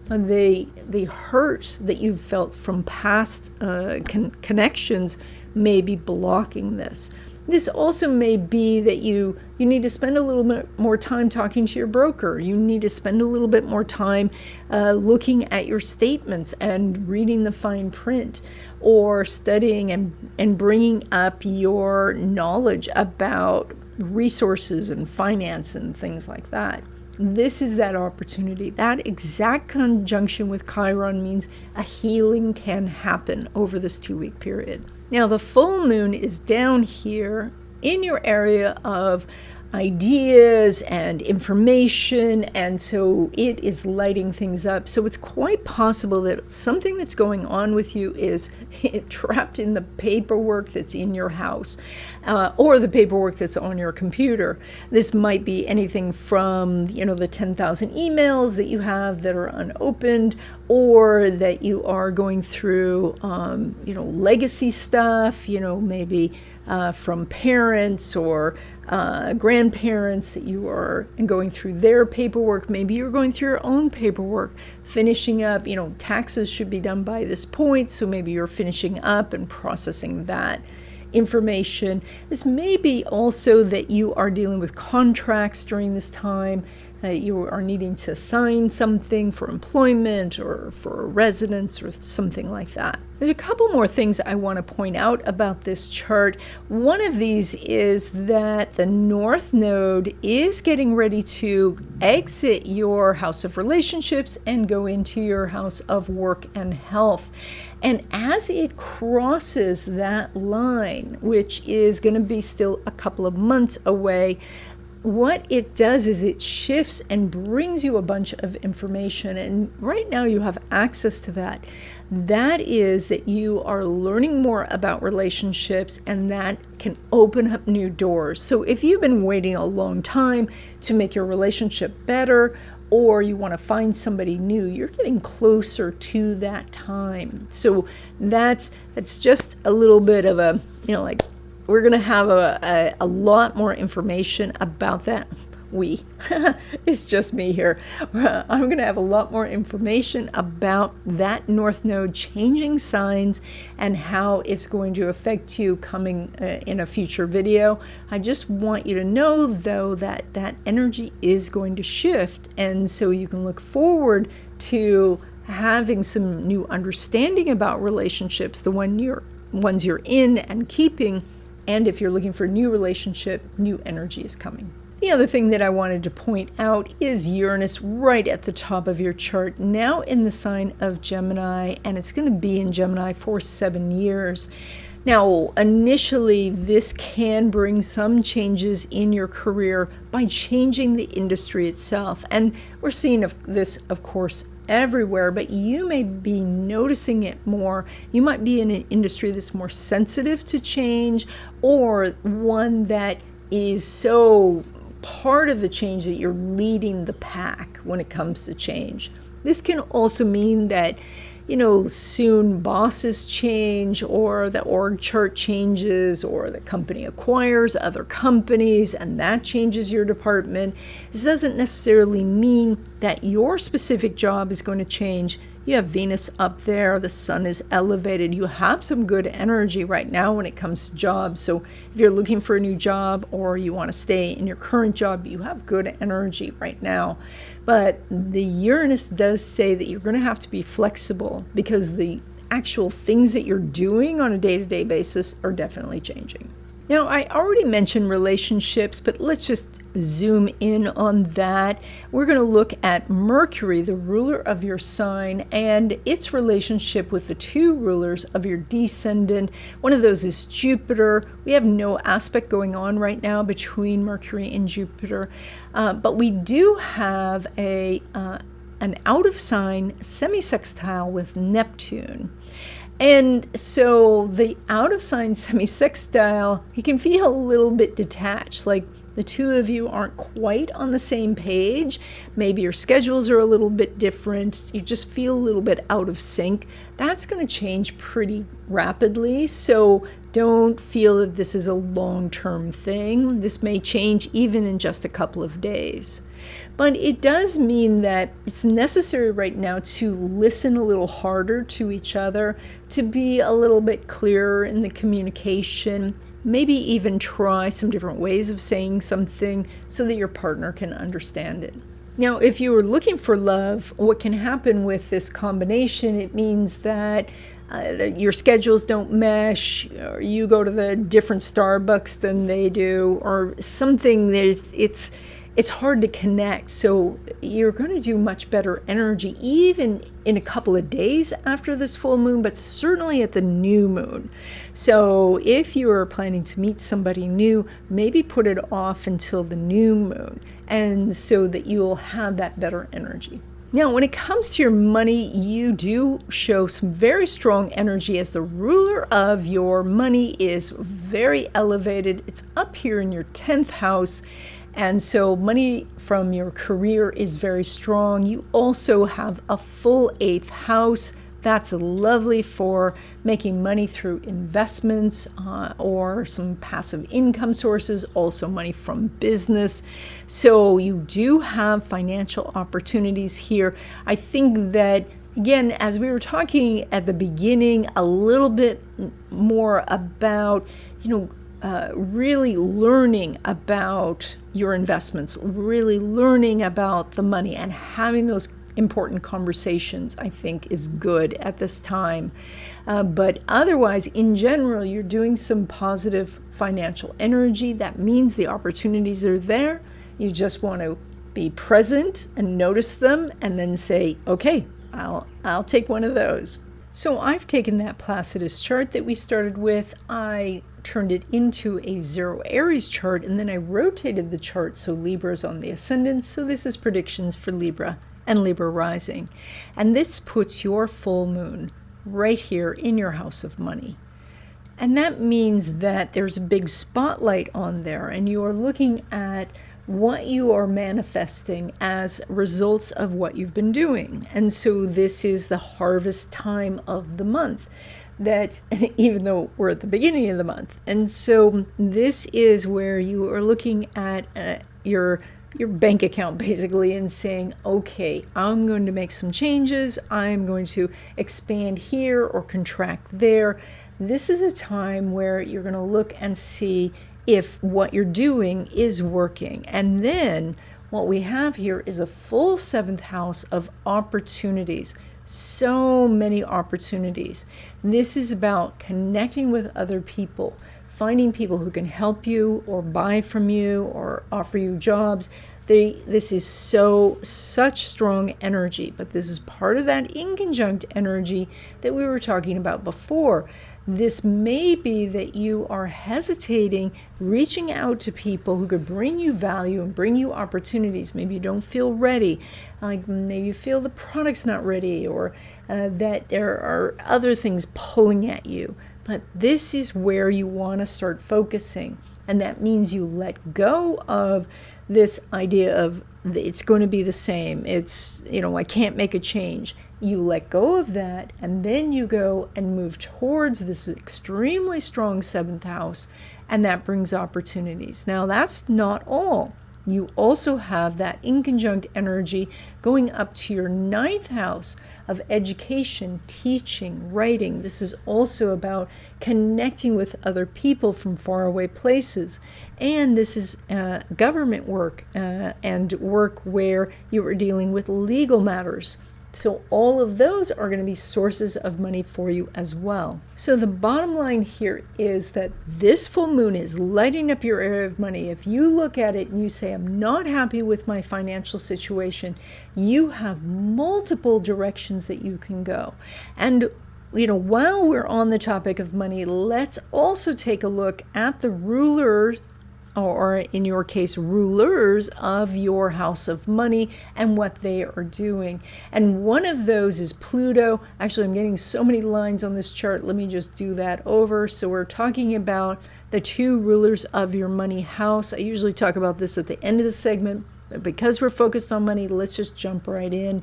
Speaker 1: But the hurt that you've felt from past connections may be blocking this. This also may be that you need to spend a little bit more time talking to your broker. You need to spend a little bit more time looking at your statements and reading the fine print, or studying and bringing up your knowledge about resources and finance and things like that. This is that opportunity. That exact conjunction with Chiron means a healing can happen over this 2-week period. Now, the full moon is down here in your area of ideas and information, and so it is lighting things up. So it's quite possible that something that's going on with you is trapped in the paperwork that's in your house, or the paperwork that's on your computer. This might be anything from the 10,000 emails that you have that are unopened, or that you are going through legacy stuff, maybe from parents or grandparents that you are going through their paperwork. Maybe you're going through your own paperwork, finishing up, taxes should be done by this point, so maybe you're finishing up and processing that information. This may be also that you are dealing with contracts during this time, you are needing to sign something for employment or for residence or something like that. There's a couple more things I want to point out about this chart. One of these is that the North Node is getting ready to exit your house of relationships and go into your house of work and health. And as it crosses that line, which is going to be still a couple of months away, what it does is it shifts and brings you a bunch of information. And right now you have access to that. That is that you are learning more about relationships, and that can open up new doors. So if you've been waiting a long time to make your relationship better, or you want to find somebody new, you're getting closer to that time. So that's just a little bit of a, like, we're going to have a lot more information about that. It's just me here. I'm going to have a lot more information about that North Node changing signs and how it's going to affect you coming in a future video. I just want you to know, though, that that energy is going to shift, and so you can look forward to having some new understanding about relationships, the ones you're in and keeping. And if you're looking for a new relationship, new energy is coming. The other thing that I wanted to point out is Uranus right at the top of your chart, now in the sign of Gemini, and it's going to be in Gemini for 7 years. Now, initially, this can bring some changes in your career by changing the industry itself. And we're seeing this, of course, everywhere, but you may be noticing it more. You might be in an industry that's more sensitive to change, or one that is so part of the change that you're leading the pack when it comes to change. This can also mean that, soon bosses change, or the org chart changes, or the company acquires other companies and that changes your department. This doesn't necessarily mean that your specific job is going to change. You have Venus up there, the sun is elevated. You have some good energy right now when it comes to jobs. So if you're looking for a new job, or you want to stay in your current job, you have good energy right now. But the Uranus does say that you're going to have to be flexible, because the actual things that you're doing on a day-to-day basis are definitely changing. Now, I already mentioned relationships, but let's just zoom in on that. We're going to look at Mercury, the ruler of your sign, and its relationship with the two rulers of your descendant. One of those is Jupiter. We have no aspect going on right now between Mercury and Jupiter, but we do have an out-of-sign semi-sextile with Neptune. And so the out-of-sign semi-sextile, he can feel a little bit detached, like the two of you aren't quite on the same page. Maybe your schedules are a little bit different. You just feel a little bit out of sync. That's going to change pretty rapidly, so don't feel that this is a long-term thing. This may change even in just a couple of days. But it does mean that it's necessary right now to listen a little harder to each other, to be a little bit clearer in the communication, maybe even try some different ways of saying something so that your partner can understand it. Now, if you are looking for love, what can happen with this combination, it means that your schedules don't mesh, or you go to the different Starbucks than they do, or something that it's hard to connect. So you're going to do much better energy even in a couple of days after this full moon, but certainly at the new moon. So if you are planning to meet somebody new, maybe put it off until the new moon, and so that you'll have that better energy. Now, when it comes to your money, you do show some very strong energy, as the ruler of your money is very elevated. It's up here in your 10th house. And so money from your career is very strong. You also have a full 8th house. That's lovely for making money through investments or some passive income sources, also money from business. So you do have financial opportunities here. I think that, again, as we were talking at the beginning, a little bit more about, really learning about your investments, really learning about the money, and having those important conversations, I think, is good at this time. But otherwise, in general, you're doing some positive financial energy. That means the opportunities are there. You just want to be present and notice them, and then say, okay, I'll take one of those. So I've taken that Placidus chart that we started with, I turned it into a 0 Aries chart, and then I rotated the chart so Libra is on the ascendant. So this is predictions for Libra and Libra rising. And this puts your full moon right here in your house of money. And that means that there's a big spotlight on there, and you are looking at what you are manifesting as results of what you've been doing. And so this is the harvest time of the month, that even though we're at the beginning of the month. And so this is where you are looking at your bank account basically and saying, okay, I'm going to make some changes. I'm going to expand here or contract there. This is a time where you're going to look and see if what you're doing is working. And then what we have here is a full 7th house of opportunities. So many opportunities. This is about connecting with other people, finding people who can help you or buy from you or offer you jobs. This is such strong energy, but this is part of that inconjunct energy that we were talking about before. This may be that you are hesitating, reaching out to people who could bring you value and bring you opportunities. Maybe you don't feel ready, like maybe you feel the product's not ready, or that there are other things pulling at you. But this is where you want to start focusing. And that means you let go of this idea of it's going to be the same. It's, I can't make a change. You let go of that, and then you go and move towards this extremely strong 7th house, and that brings opportunities. Now, that's not all. You also have that inconjunct energy going up to your 9th house of education, teaching, writing. This is also about connecting with other people from faraway places. And this is government work and work where you are dealing with legal matters. So all of those are going to be sources of money for you as well. So the bottom line here is that this full moon is lighting up your area of money. If you look at it and you say, I'm not happy with my financial situation, you have multiple directions that you can go. And while we're on the topic of money, let's also take a look at the ruler, or in your case, rulers of your house of money and what they are doing. And one of those is Pluto. Actually, I'm getting so many lines on this chart. Let me just do that over. So we're talking about the 2 rulers of your money house. I usually talk about this at the end of the segment, but because we're focused on money, let's just jump right in.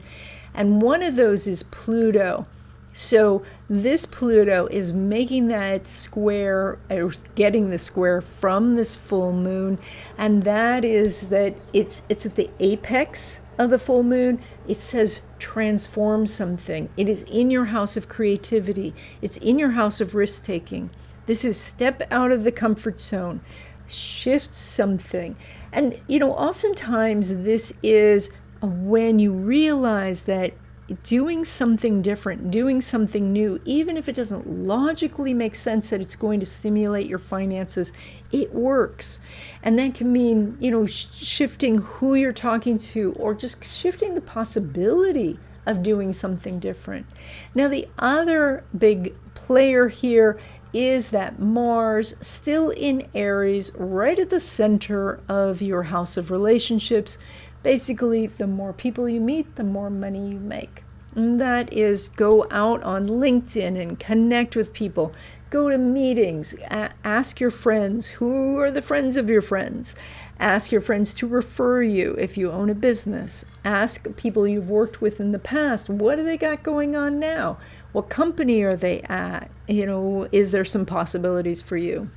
Speaker 1: And one of those is Pluto. So this Pluto is making that square, or getting the square from this full moon, and that is that it's at the apex of the full moon. It says transform something. It is in your house of creativity. It's in your house of risk-taking. This is step out of the comfort zone, shift something. And, oftentimes this is when you realize that doing something different, doing something new, even if it doesn't logically make sense that it's going to stimulate your finances, it works. And that can mean, shifting who you're talking to, or just shifting the possibility of doing something different. Now, the other big player here is that Mars, still in Aries, right at the center of your house of relationships. Basically, the more people you meet, the more money you make. And that is, go out on LinkedIn and connect with people. Go to meetings. Ask your friends, who are the friends of your friends? Ask your friends to refer you if you own a business. Ask people you've worked with in the past, what do they got going on now? What company are they at? Is there some possibilities for you?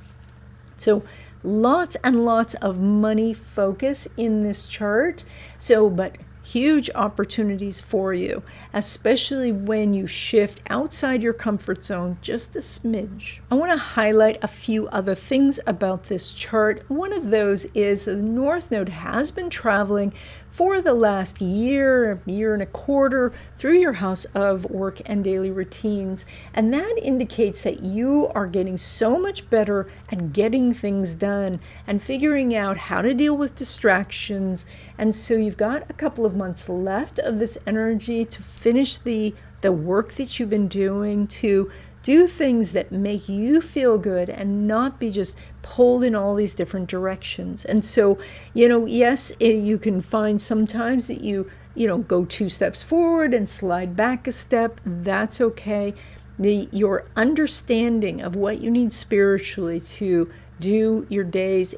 Speaker 1: So lots and lots of money focus in this chart. But huge opportunities for you, especially when you shift outside your comfort zone just a smidge. I want to highlight a few other things about this chart. One of those is the North Node has been traveling for the last year and a quarter through your house of work and daily routines. And that indicates that you are getting so much better at getting things done and figuring out how to deal with distractions. And so you've got a couple of months left of this energy to finish the work that you've been doing, to do things that make you feel good and not be just pulled in all these different directions. And so, yes, you can find sometimes that you go 2 steps forward and slide back a step. That's okay. Your understanding of what you need spiritually to do your days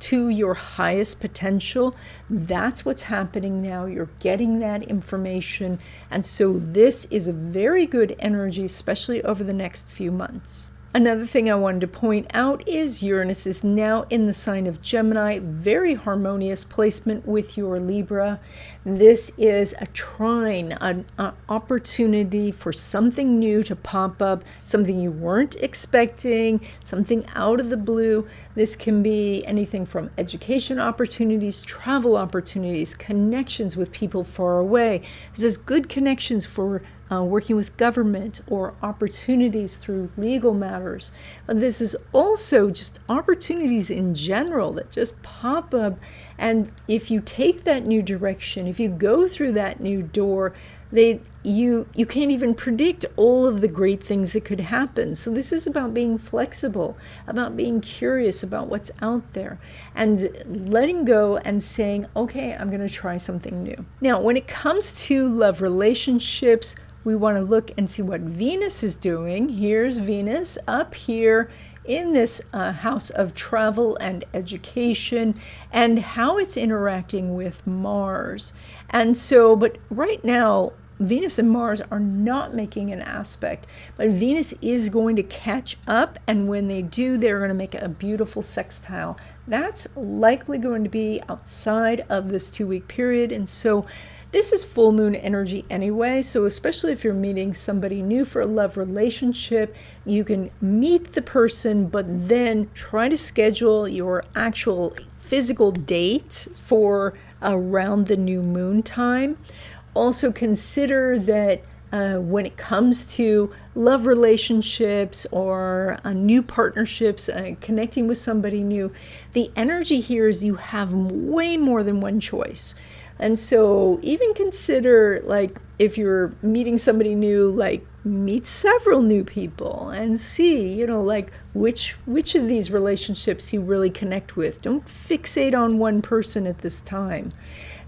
Speaker 1: to your highest potential, that's what's happening now. You're getting that information. And so this is a very good energy, especially over the next few months. Another thing I wanted to point out is Uranus is now in the sign of Gemini, very harmonious placement with your Libra. This is a trine, an opportunity for something new to pop up, something you weren't expecting, something out of the blue. This can be anything from education opportunities, travel opportunities, connections with people far away. This is good connections for working with government or opportunities through legal matters. This is also just opportunities in general that just pop up. And if you take that new direction, if you go through that new door, you can't even predict all of the great things that could happen. So this is about being flexible, about being curious about what's out there, and letting go and saying, okay, I'm going to try something new. Now, when it comes to love relationships, we want to look and see what Venus is doing. Here's Venus up here in this house of travel and education, and how it's interacting with Mars. And so, but right now, Venus and Mars are not making an aspect, but Venus is going to catch up, and when they do, they're going to make a beautiful sextile. That's likely going to be outside of this 2-week period, and so this is full moon energy anyway, so especially if you're meeting somebody new for a love relationship, you can meet the person, but then try to schedule your actual physical date for around the new moon time. Also consider that when it comes to love relationships or new partnerships, connecting with somebody new, the energy here is you have way more than one choice. And so even consider, like, if you're meeting somebody new, like, meet several new people and see, like, which of these relationships you really connect with. Don't fixate on one person at this time.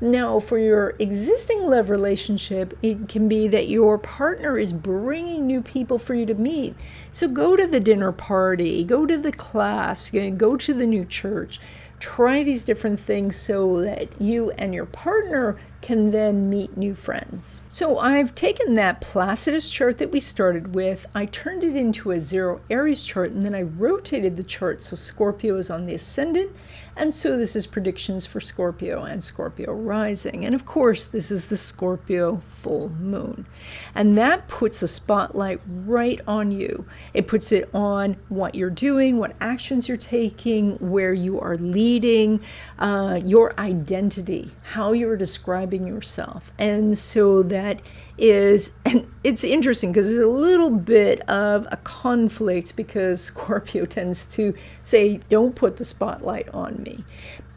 Speaker 1: Now, for your existing love relationship, it can be that your partner is bringing new people for you to meet. So go to the dinner party, go to the class, go to the new church. Try these different things so that you and your partner can then meet new friends. So I've taken that Placidus chart that we started with, I turned it into a 0 Aries chart, and then I rotated the chart so Scorpio is on the ascendant. And so this is predictions for Scorpio and Scorpio rising. And of course, this is the Scorpio full moon. And that puts a spotlight right on you. It puts it on what you're doing, what actions you're taking, where you are leading, your identity, how you're describing yourself. And so that is, and it's interesting because there's a little bit of a conflict because Scorpio tends to say, don't put the spotlight on me.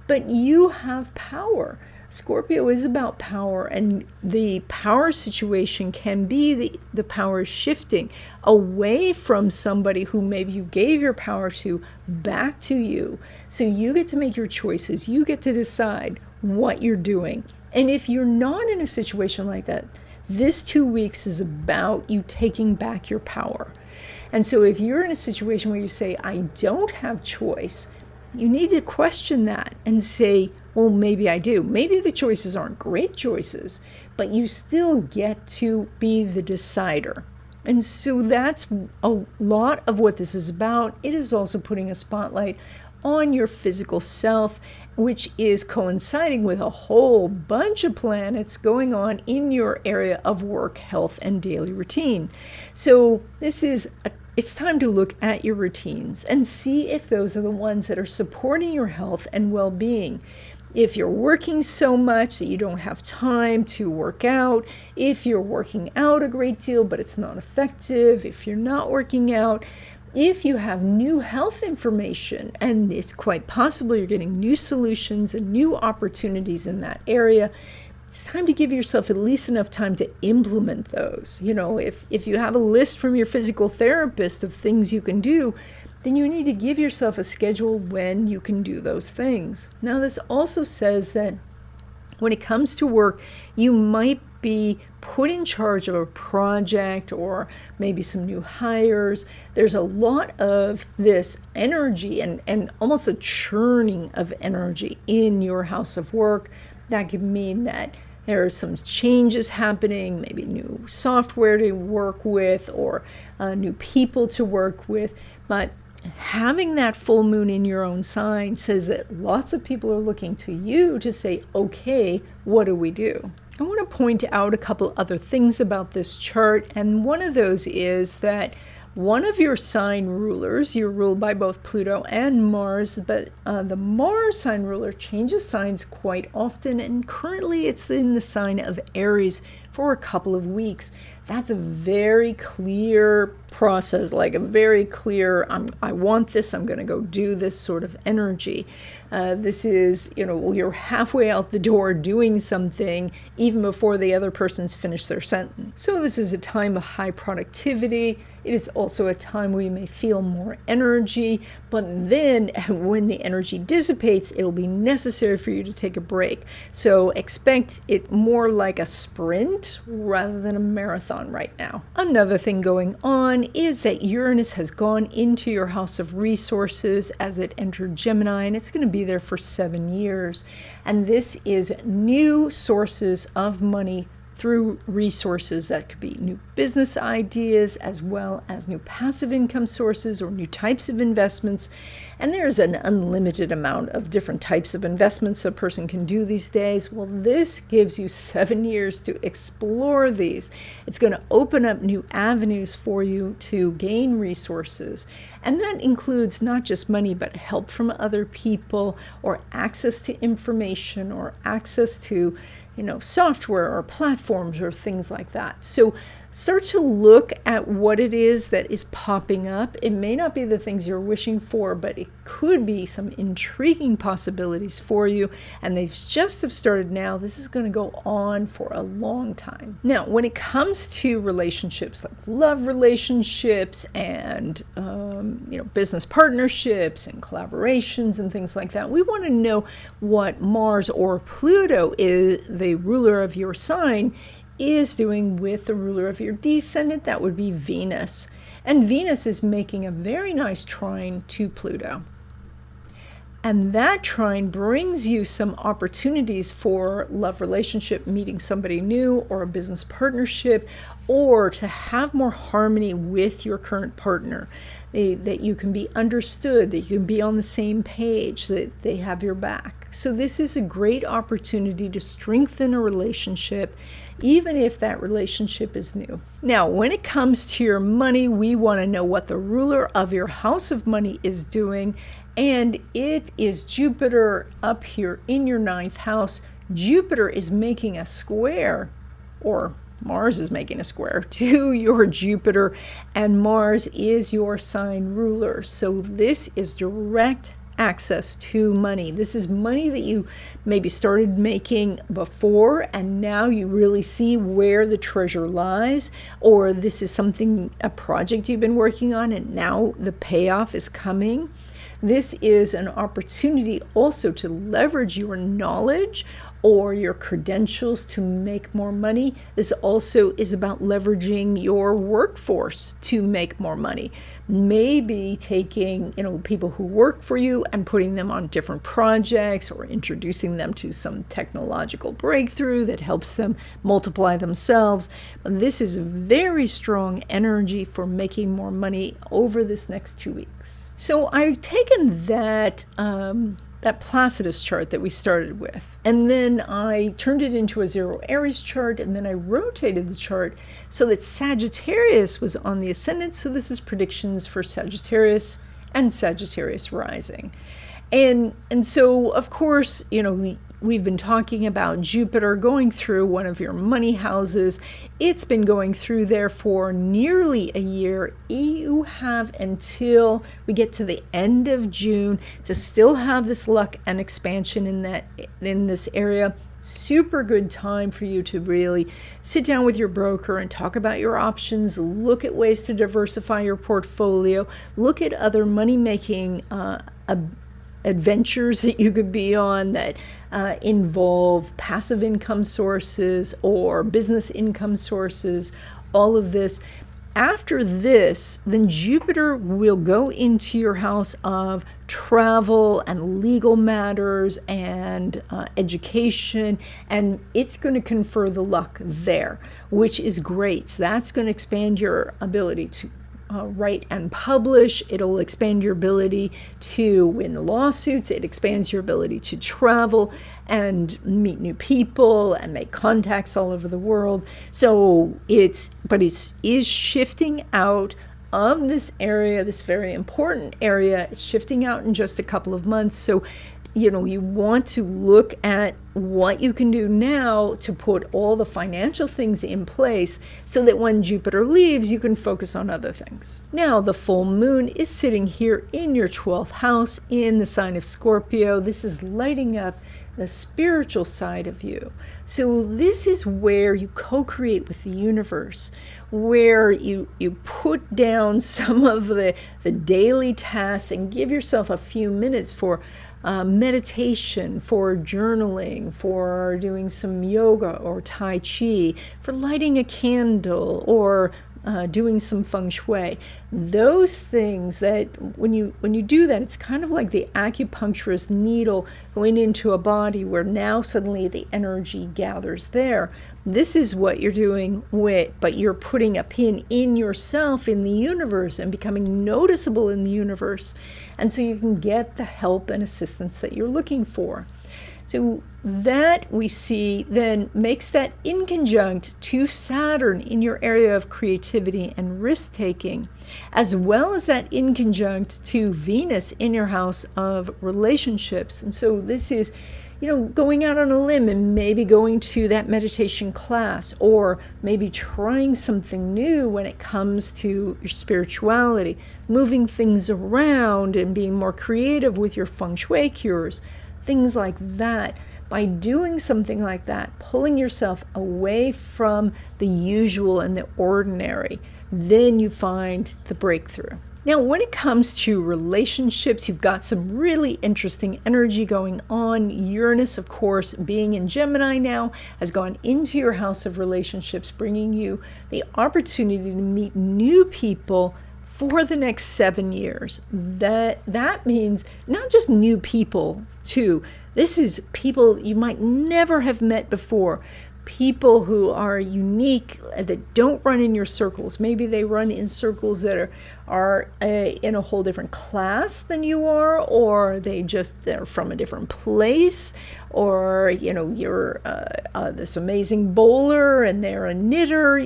Speaker 1: But you have power. Scorpio is about power, and the power situation can be the power shifting away from somebody who maybe you gave your power to back to you. So you get to make your choices. You get to decide what you're doing. And if you're not in a situation like that, this 2 weeks is about you taking back your power. And so if you're in a situation where you say, I don't have choice, you need to question that and say, well, maybe I do. Maybe the choices aren't great choices, but you still get to be the decider. And so that's a lot of what this is about. It is also putting a spotlight on your physical self, which is coinciding with a whole bunch of planets going on in your area of work, health, and daily routine. So it's time to look at your routines and see if those are the ones that are supporting your health and well-being. If you're working so much that you don't have time to work out, if you're working out a great deal but it's not effective, if you're not working out, if you have new health information, and it's quite possible you're getting new solutions and new opportunities in that area, it's time to give yourself at least enough time to implement those. If you have a list from your physical therapist of things you can do, then you need to give yourself a schedule when you can do those things. Now, this also says that when it comes to work, you might be put in charge of a project or maybe some new hires. There's a lot of this energy and almost a churning of energy in your house of work. That could mean that there are some changes happening, maybe new software to work with or new people to work with. But having that full moon in your own sign says that lots of people are looking to you to say, okay, what do we do? I want to point out a couple other things about this chart, and one of those is that one of your sign rulers, you're ruled by both Pluto and Mars, but the Mars sign ruler changes signs quite often, and currently it's in the sign of Aries for a couple of weeks. That's a very clear process, like a very clear, I want this, I'm going to go do this sort of energy. This is, you're halfway out the door doing something even before the other person's finished their sentence. So this is a time of high productivity. It is also a time where you may feel more energy, but then when the energy dissipates, it'll be necessary for you to take a break. So expect it more like a sprint rather than a marathon right now. Another thing going on is that Uranus has gone into your house of resources as it entered Gemini, and it's going to be there for 7 years. And this is new sources of money through resources that could be new business ideas as well as new passive income sources or new types of investments. And there's an unlimited amount of different types of investments a person can do these days. Well, this gives you 7 years to explore these. It's going to open up new avenues for you to gain resources. And that includes not just money, but help from other people or access to information or access to software or platforms or things like that. So start to look at what it is that is popping up. It may not be the things you're wishing for, but it could be some intriguing possibilities for you. And they've just have started now. This is going to go on for a long time. Now, when it comes to relationships, like love relationships and business partnerships and collaborations and things like that, we want to know what Mars or Pluto, is the ruler of your sign, is doing with the ruler of your descendant. That would be Venus. And Venus is making a very nice trine to Pluto. And that trine brings you some opportunities for love relationship, meeting somebody new, or a business partnership, or to have more harmony with your current partner, that you can be understood, that you can be on the same page, that they have your back. So this is a great opportunity to strengthen a relationship, even if that relationship is new. Now, when it comes to your money, we want to know what the ruler of your house of money is doing. And it is Jupiter up here in your 9th house. Jupiter is making a square, or Mars is making a square to your Jupiter, and Mars is your sign ruler. So this is direct access to money. This is money that you maybe started making before, and now you really see where the treasure lies, or this is something, a project you've been working on, and now the payoff is coming. This is an opportunity also to leverage your knowledge or your credentials to make more money. This also is about leveraging your workforce to make more money. Maybe taking, people who work for you and putting them on different projects, or introducing them to some technological breakthrough that helps them multiply themselves. This is a very strong energy for making more money over this next 2 weeks. So I've taken that Placidus chart that we started with, and then I turned it into a 0 Aries chart, and then I rotated the chart so that Sagittarius was on the ascendant. So this is predictions for Sagittarius and Sagittarius rising. And so, of course, we've been talking about Jupiter going through one of your money houses. It's been going through there for nearly a year. You have until we get to the end of June to still have this luck and expansion in this area. Super good time for you to really sit down with your broker and talk about your options, look at ways to diversify your portfolio, look at other money-making adventures that you could be on that involve passive income sources or business income sources, all of this. After this, then Jupiter will go into your house of travel and legal matters and education, and it's going to confer the luck there, which is great. That's going to expand your ability to write and publish. It'll expand your ability to win lawsuits. It expands your ability to travel and meet new people and make contacts all over the world. So it is shifting out of this area, this very important area. It's shifting out in just a couple of months. So you want to look at what you can do now to put all the financial things in place so that when Jupiter leaves, you can focus on other things. Now, the full moon is sitting here in your 12th house in the sign of Scorpio. This is lighting up the spiritual side of you. So this is where you co-create with the universe, where you put down some of the daily tasks and give yourself a few minutes for meditation, for journaling, for doing some yoga or Tai Chi, for lighting a candle, or doing some feng shui. Those things that when you do that, it's kind of like the acupuncturist needle going into a body where now suddenly the energy gathers there. This is what you're doing but you're putting a pin in yourself in the universe and becoming noticeable in the universe. And so you can get the help and assistance that you're looking for. So that we see then makes that inconjunct to Saturn in your area of creativity and risk-taking, as well as that inconjunct to Venus in your house of relationships. And so this is, going out on a limb and maybe going to that meditation class, or maybe trying something new when it comes to your spirituality, moving things around and being more creative with your feng shui cures. Things like that. By doing something like that, pulling yourself away from the usual and the ordinary, then you find the breakthrough. Now, when it comes to relationships, you've got some really interesting energy going on. Uranus, of course, being in Gemini now, has gone into your house of relationships, bringing you the opportunity to meet new people for the next 7 years. That means not just new people too. This is people you might never have met before. People who are unique, that don't run in your circles. Maybe they run in circles that are in a whole different class than you are, or they're from a different place, or you're this amazing bowler and they're a knitter.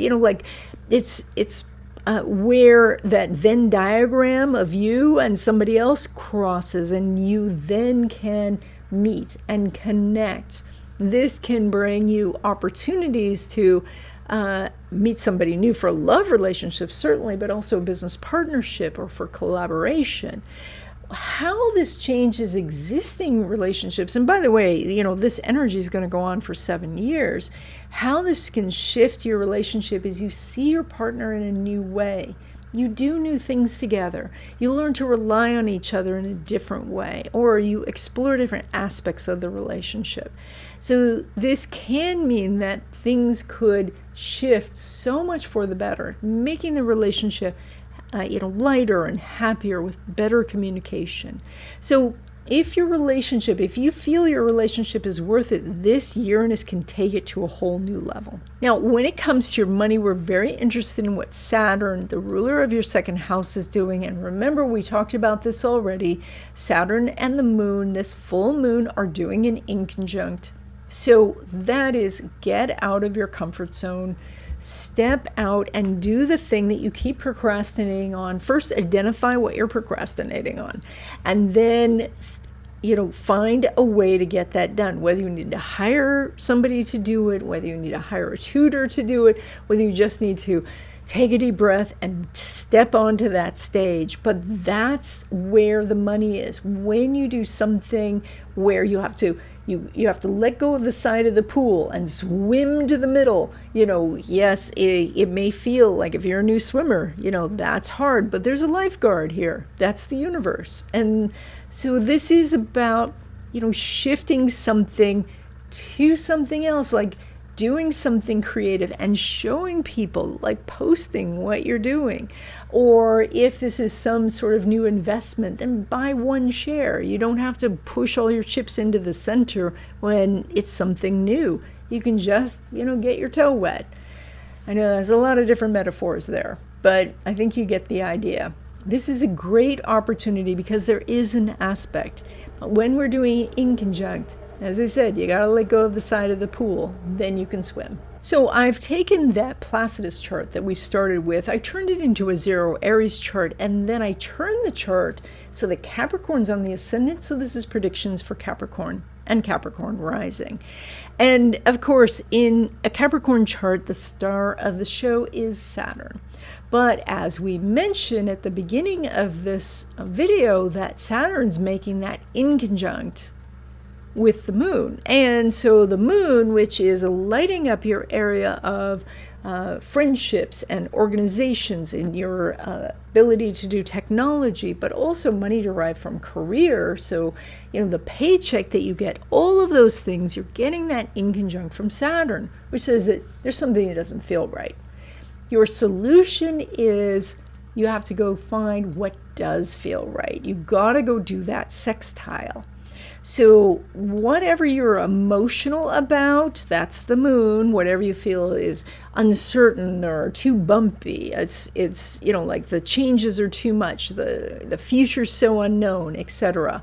Speaker 1: It's where that Venn diagram of you and somebody else crosses, and you then can meet and connect. This can bring you opportunities to meet somebody new for a love relationship, certainly, but also a business partnership or for collaboration. How this changes existing relationships, and by the way, this energy is going to go on for 7 years. How this can shift your relationship is you see your partner in a new way. You do new things together. You learn to rely on each other in a different way, or you explore different aspects of the relationship. So this can mean that things could shift so much for the better, making the relationship lighter and happier with better communication. So if you feel your relationship is worth it, this Uranus can take it to a whole new level. Now, when it comes to your money, we're very interested in what Saturn, the ruler of your second house, is doing. And remember, we talked about this already. Saturn and the moon, this full moon, are doing an inconjunct. So that is, get out of your comfort zone. Step out and do the thing that you keep procrastinating on. First, identify what you're procrastinating on, and then find a way to get that done. Whether you need to hire somebody to do it, whether you need to hire a tutor to do it, whether you just need to take a deep breath and step onto that stage. But that's where the money is. When you do something where you have to let go of the side of the pool and swim to the middle. Yes, it may feel like, if you're a new swimmer, that's hard, but there's a lifeguard here. That's the universe. And so this is about, shifting something to something else, like doing something creative and showing people, like posting what you're doing. Or if this is some sort of new investment, then buy one share. You don't have to push all your chips into the center when it's something new. You can just, get your toe wet. I know there's a lot of different metaphors there, but I think you get the idea. This is a great opportunity because there is an aspect. When we're doing inconjunct, as I said, you got to let go of the side of the pool, then you can swim. So I've taken that Placidus chart that we started with, I turned it into a 0 Aries chart, and then I turned the chart so that Capricorn's on the ascendant. So this is predictions for Capricorn and Capricorn rising. And of course, in a Capricorn chart, the star of the show is Saturn. But as we mentioned at the beginning of this video, that Saturn's making that inconjunct with the moon. And so the moon, which is lighting up your area of friendships and organizations and your ability to do technology, but also money derived from career. So, the paycheck that you get, all of those things, you're getting that inconjunct from Saturn, which says that there's something that doesn't feel right. Your solution is you have to go find what does feel right. You got to go do that sextile. So whatever you're emotional about, that's the moon. Whatever you feel is uncertain or too bumpy, it's like the changes are too much, the future's so unknown, etc.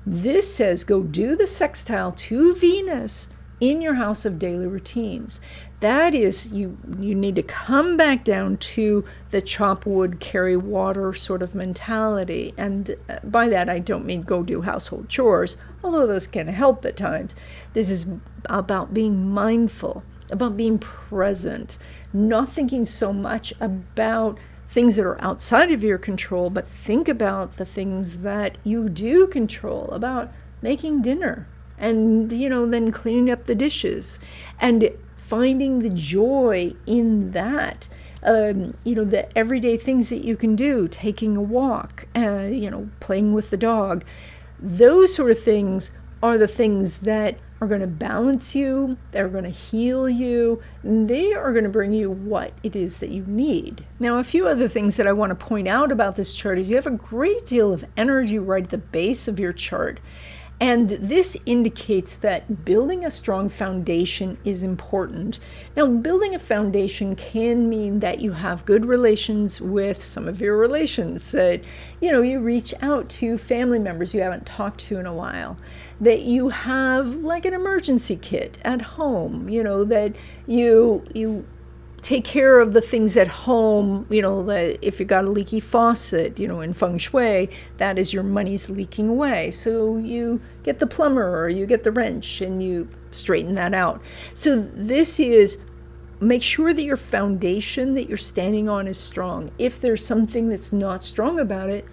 Speaker 1: This says go do the sextile to Venus in your house of daily routines. That is, you need to come back down to the chop wood, carry water sort of mentality. And by that, I don't mean go do household chores, although those can help at times. This is about being mindful, about being present, not thinking so much about things that are outside of your control, but think about the things that you do control, about making dinner and, then cleaning up the dishes and finding the joy in that, the everyday things that you can do, taking a walk, playing with the dog. Those sort of things are the things that are going to balance you, they're going to heal you, and they are going to bring you what it is that you need. Now, a few other things that I want to point out about this chart is you have a great deal of energy right at the base of your chart. And this indicates that building a strong foundation is important. Now, building a foundation can mean that you have good relations with some of your relations, that, you reach out to family members you haven't talked to in a while, that you have like an emergency kit at home, that you take care of the things at home, that if you got a leaky faucet, in feng shui, that is your money's leaking away. So you get the plumber or you get the wrench and you straighten that out. So this is, make sure that your foundation that you're standing on is strong. If there's something that's not strong about it,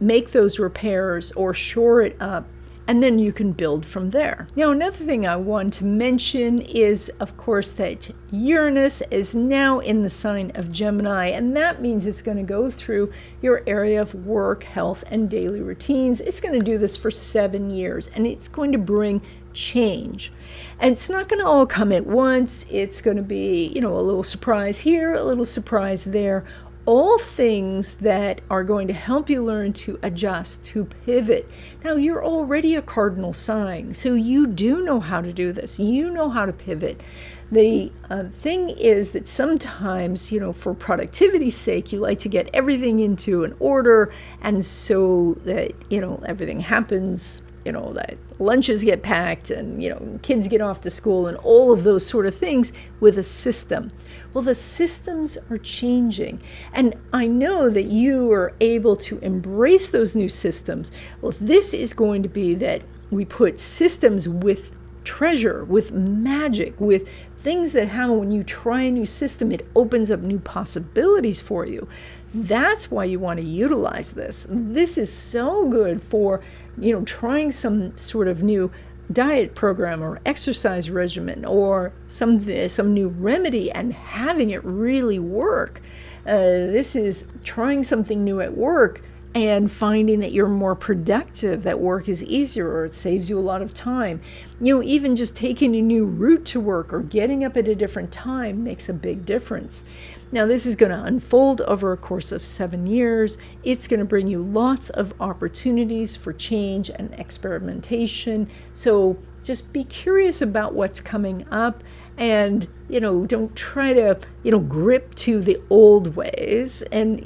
Speaker 1: make those repairs or shore it up and then you can build from there. Now, another thing I want to mention is, of course, that Uranus is now in the sign of Gemini, and that means it's going to go through your area of work, health, and daily routines. It's going to do this for 7 years, and it's going to bring change. And it's not going to all come at once. It's going to be, a little surprise here, a little surprise there. All things that are going to help you learn to adjust, to pivot. Now, you're already a cardinal sign, so you do know how to do this. You know how to pivot. The thing is that sometimes, for productivity's sake, you like to get everything into an order, and so that, everything happens, that lunches get packed and, kids get off to school and all of those sort of things with a system. Well, the systems are changing, and I know that you are able to embrace those new systems. Well, this is going to be that we put systems with treasure, with magic, with things that happen when you try a new system. It opens up new possibilities for you. That's why you want to utilize this. This is so good for, trying some sort of new diet program or exercise regimen or some new remedy and having it really work. This is trying something new at work and finding that you're more productive, that work is easier, or it saves you a lot of time. Even just taking a new route to work or getting up at a different time makes a big difference. Now, this is going to unfold over a course of 7 years. It's going to bring you lots of opportunities for change and experimentation. So just be curious about what's coming up. And, don't try to, grip to the old ways. And,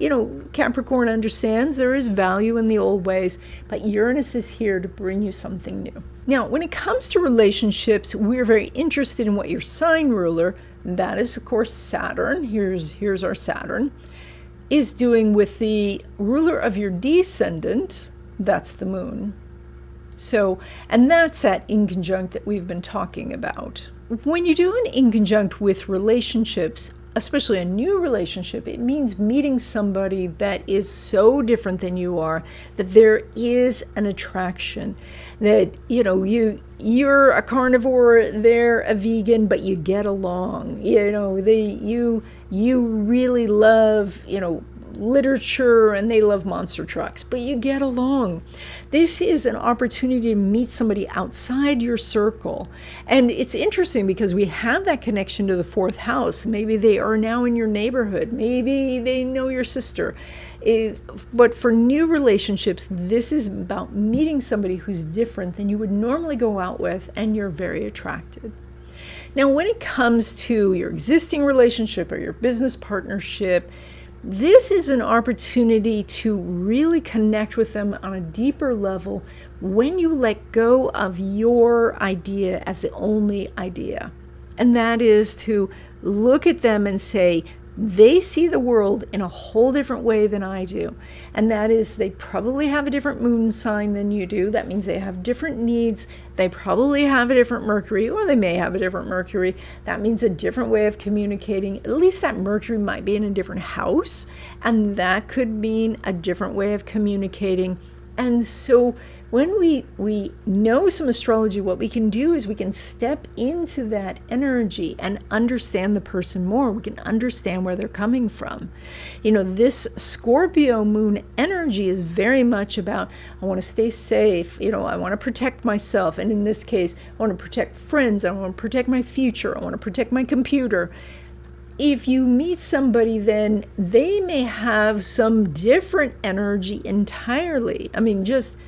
Speaker 1: Capricorn understands there is value in the old ways, but Uranus is here to bring you something new. Now, when it comes to relationships, we're very interested in what your sign ruler, that is, of course, Saturn, here's our Saturn, is doing with the ruler of your descendant, that's the moon. So, and that's that inconjunct that we've been talking about. When you do an inconjunct with relationships, especially a new relationship, it means meeting somebody that is so different than you are, that there is an attraction, that, you're a carnivore, they're a vegan, but you get along. You really love, literature, and they love monster trucks, but you get along. This is an opportunity to meet somebody outside your circle. And it's interesting because we have that connection to the 4th house. Maybe they are now in your neighborhood. Maybe they know your sister. But for new relationships, this is about meeting somebody who's different than you would normally go out with, and you're very attracted. Now, when it comes to your existing relationship or your business partnership, this is an opportunity to really connect with them on a deeper level when you let go of your idea as the only idea. And that is to look at them and say, they see the world in a whole different way than I do. And that is, they probably have a different moon sign than you do. That means they have different needs. They probably have a different Mercury, or they may have a different Mercury. That means a different way of communicating. At least that Mercury might be in a different house, and that could mean a different way of communicating. And so when we know some astrology, what we can do is we can step into that energy and understand the person more. We can understand where they're coming from. This Scorpio moon energy is very much about, I want to stay safe. I want to protect myself. And in this case, I want to protect friends. I want to protect my future. I want to protect my computer. If you meet somebody, then they may have some different energy entirely. I mean, just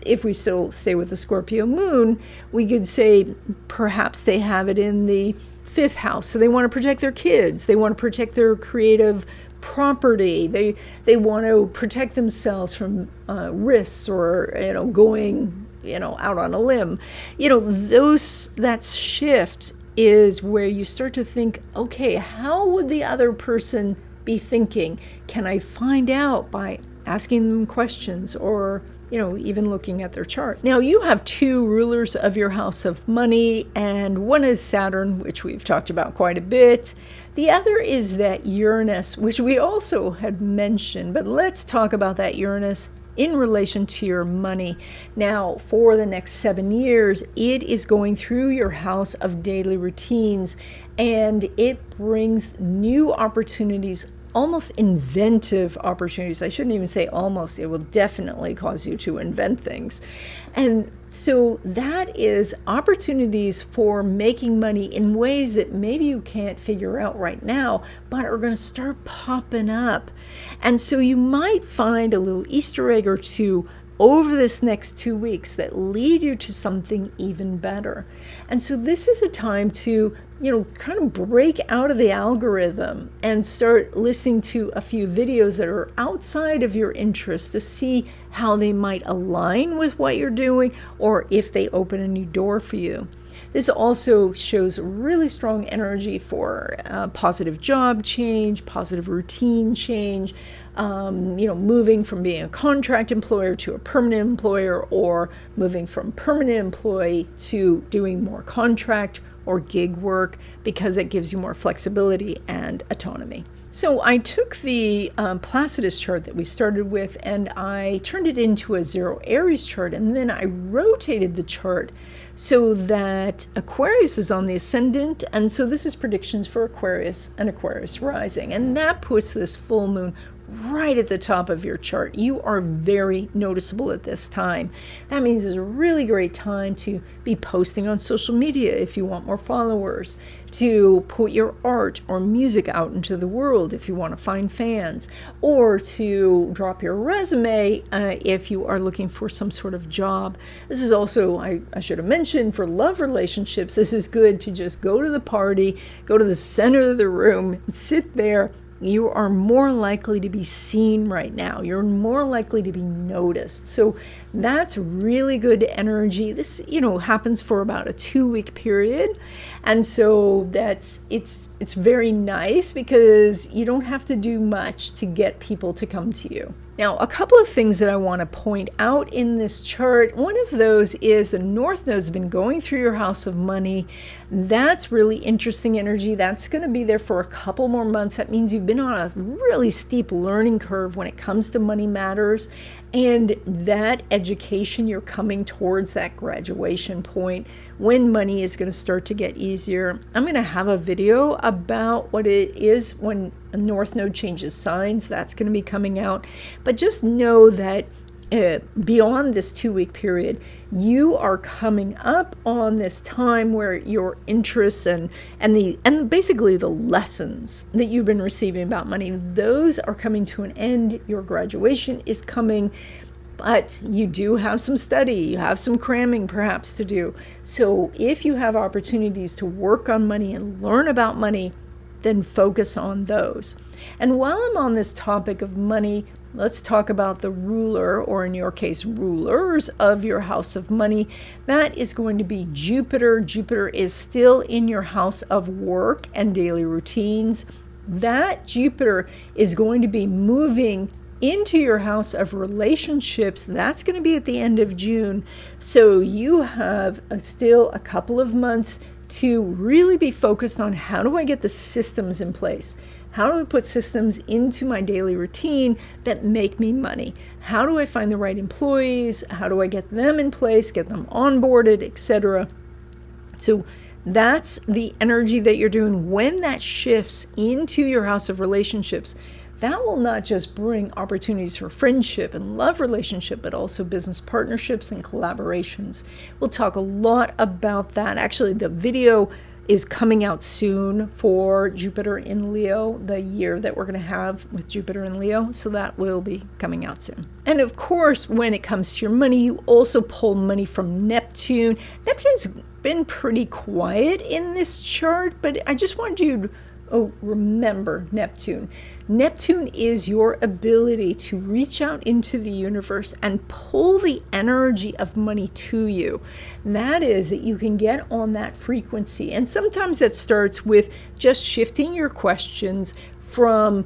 Speaker 1: if we still stay with the Scorpio moon, we could say perhaps they have it in the 5th house. So they want to protect their kids. They want to protect their creative property. They want to protect themselves from risks or, going, out on a limb. That shift is where you start to think, okay, how would the other person be thinking? Can I find out by asking them questions or, even looking at their chart? Now, you have 2 rulers of your house of money, and one is Saturn, which we've talked about quite a bit. The other is that Uranus, which we also had mentioned, but let's talk about that Uranus in relation to your money. Now, for the next 7 years, it is going through your house of daily routines, and it brings new opportunities, almost inventive opportunities. I shouldn't even say almost, it will definitely cause you to invent things. And so that is opportunities for making money in ways that maybe you can't figure out right now, but are going to start popping up. And so you might find a little Easter egg or two over this next 2 weeks that lead you to something even better. And so this is a time to, kind of break out of the algorithm and start listening to a few videos that are outside of your interest to see how they might align with what you're doing or if they open a new door for you. This also shows really strong energy for positive job change, positive routine change, moving from being a contract employer to a permanent employer, or moving from permanent employee to doing more contract or gig work, because it gives you more flexibility and autonomy. So I took the Placidus chart that we started with and I turned it into a 0 Aries chart, and then I rotated the chart so that Aquarius is on the ascendant, and so this is predictions for Aquarius and Aquarius rising, and that puts this full moon right at the top of your chart. You are very noticeable at this time. That means it's a really great time to be posting on social media if you want more followers, to put your art or music out into the world if you want to find fans, or to drop your resume if you are looking for some sort of job. This is also, I should have mentioned, for love relationships, this is good to just go to the party, go to the center of the room, and sit there. You are more likely to be seen right now. You're more likely to be noticed. So that's really good energy. This, happens for about a 2-week period. And so it's very nice because you don't have to do much to get people to come to you. Now, a couple of things that I want to point out in this chart. One of those is the North Node has been going through your house of money. That's really interesting energy. That's going to be there for a couple more months. That means you've been on a really steep learning curve when it comes to money matters. And that education, you're coming towards that graduation point when money is going to start to get easier. I'm going to have a video about what it is when a North Node changes signs. That's going to be coming out. But just know that beyond this 2-week period, you are coming up on this time where your interests and basically the lessons that you've been receiving about money, those are coming to an end. Your graduation is coming, but you do have some study, you have some cramming perhaps to do. So if you have opportunities to work on money and learn about money, then focus on those. And while I'm on this topic of money, let's talk about the ruler, or in your case, rulers of your house of money. That is going to be Jupiter. Jupiter is still in your house of work and daily routines. That Jupiter is going to be moving into your house of relationships. That's going to be at the end of June. So you have still a couple of months to really be focused on, how do I get the systems in place? How do I put systems into my daily routine that make me money? How do I find the right employees? How do I get them in place, get them onboarded, etc.? So that's the energy that you're doing. When that shifts into your house of relationships, that will not just bring opportunities for friendship and love relationship, but also business partnerships and collaborations. We'll talk a lot about that. Actually, the video is coming out soon for Jupiter in Leo, the year that we're going to have with Jupiter in Leo. So that will be coming out soon. And of course, when it comes to your money, you also pull money from Neptune. Neptune's been pretty quiet in this chart, but I just wanted you to remember Neptune. Neptune is your ability to reach out into the universe and pull the energy of money to you. That is, that you can get on that frequency. And sometimes that starts with just shifting your questions from,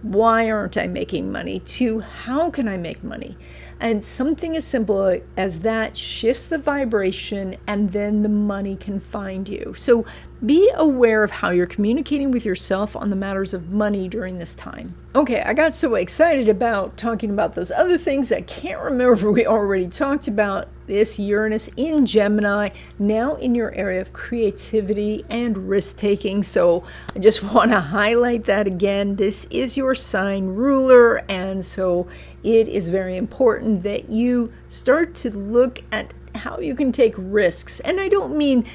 Speaker 1: why aren't I making money, to how can I make money? And something as simple as that shifts the vibration, and then the money can find you. So be aware of how you're communicating with yourself on the matters of money during this time. Okay, I got so excited about talking about those other things, I can't remember if we already talked about this Uranus in Gemini, now in your area of creativity and risk-taking. So I just want to highlight that again. This is your sign ruler, and so it is very important that you start to look at how you can take risks. And I don't mean,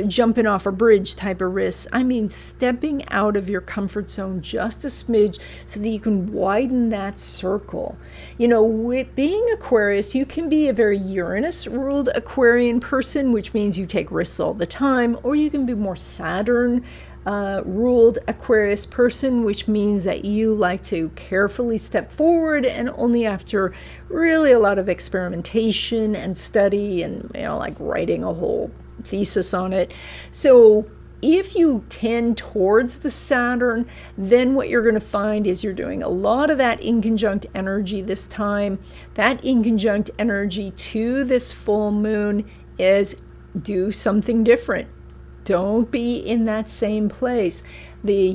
Speaker 1: jumping off a bridge type of risks. I mean stepping out of your comfort zone just a smidge so that you can widen that circle. With being Aquarius, you can be a very Uranus-ruled Aquarian person, which means you take risks all the time, or you can be more Saturn ruled Aquarius person, which means that you like to carefully step forward and only after really a lot of experimentation and study and like writing a whole thesis on it. So if you tend towards the Saturn, then what you're going to find is you're doing a lot of that inconjunct energy this time. That inconjunct energy to this full moon is do something different. Don't be in that same place. The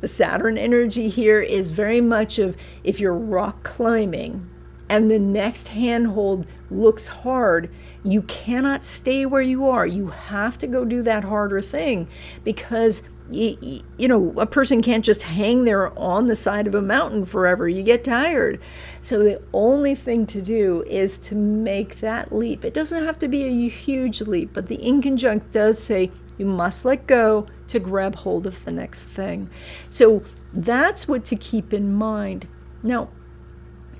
Speaker 1: Saturn energy here is very much of if you're rock climbing and the next handhold looks hard, you cannot stay where you are. You have to go do that harder thing, because a person can't just hang there on the side of a mountain forever. You get tired. So the only thing to do is to make that leap. It doesn't have to be a huge leap, but the inconjunct does say you must let go to grab hold of the next thing. So that's what to keep in mind. Now,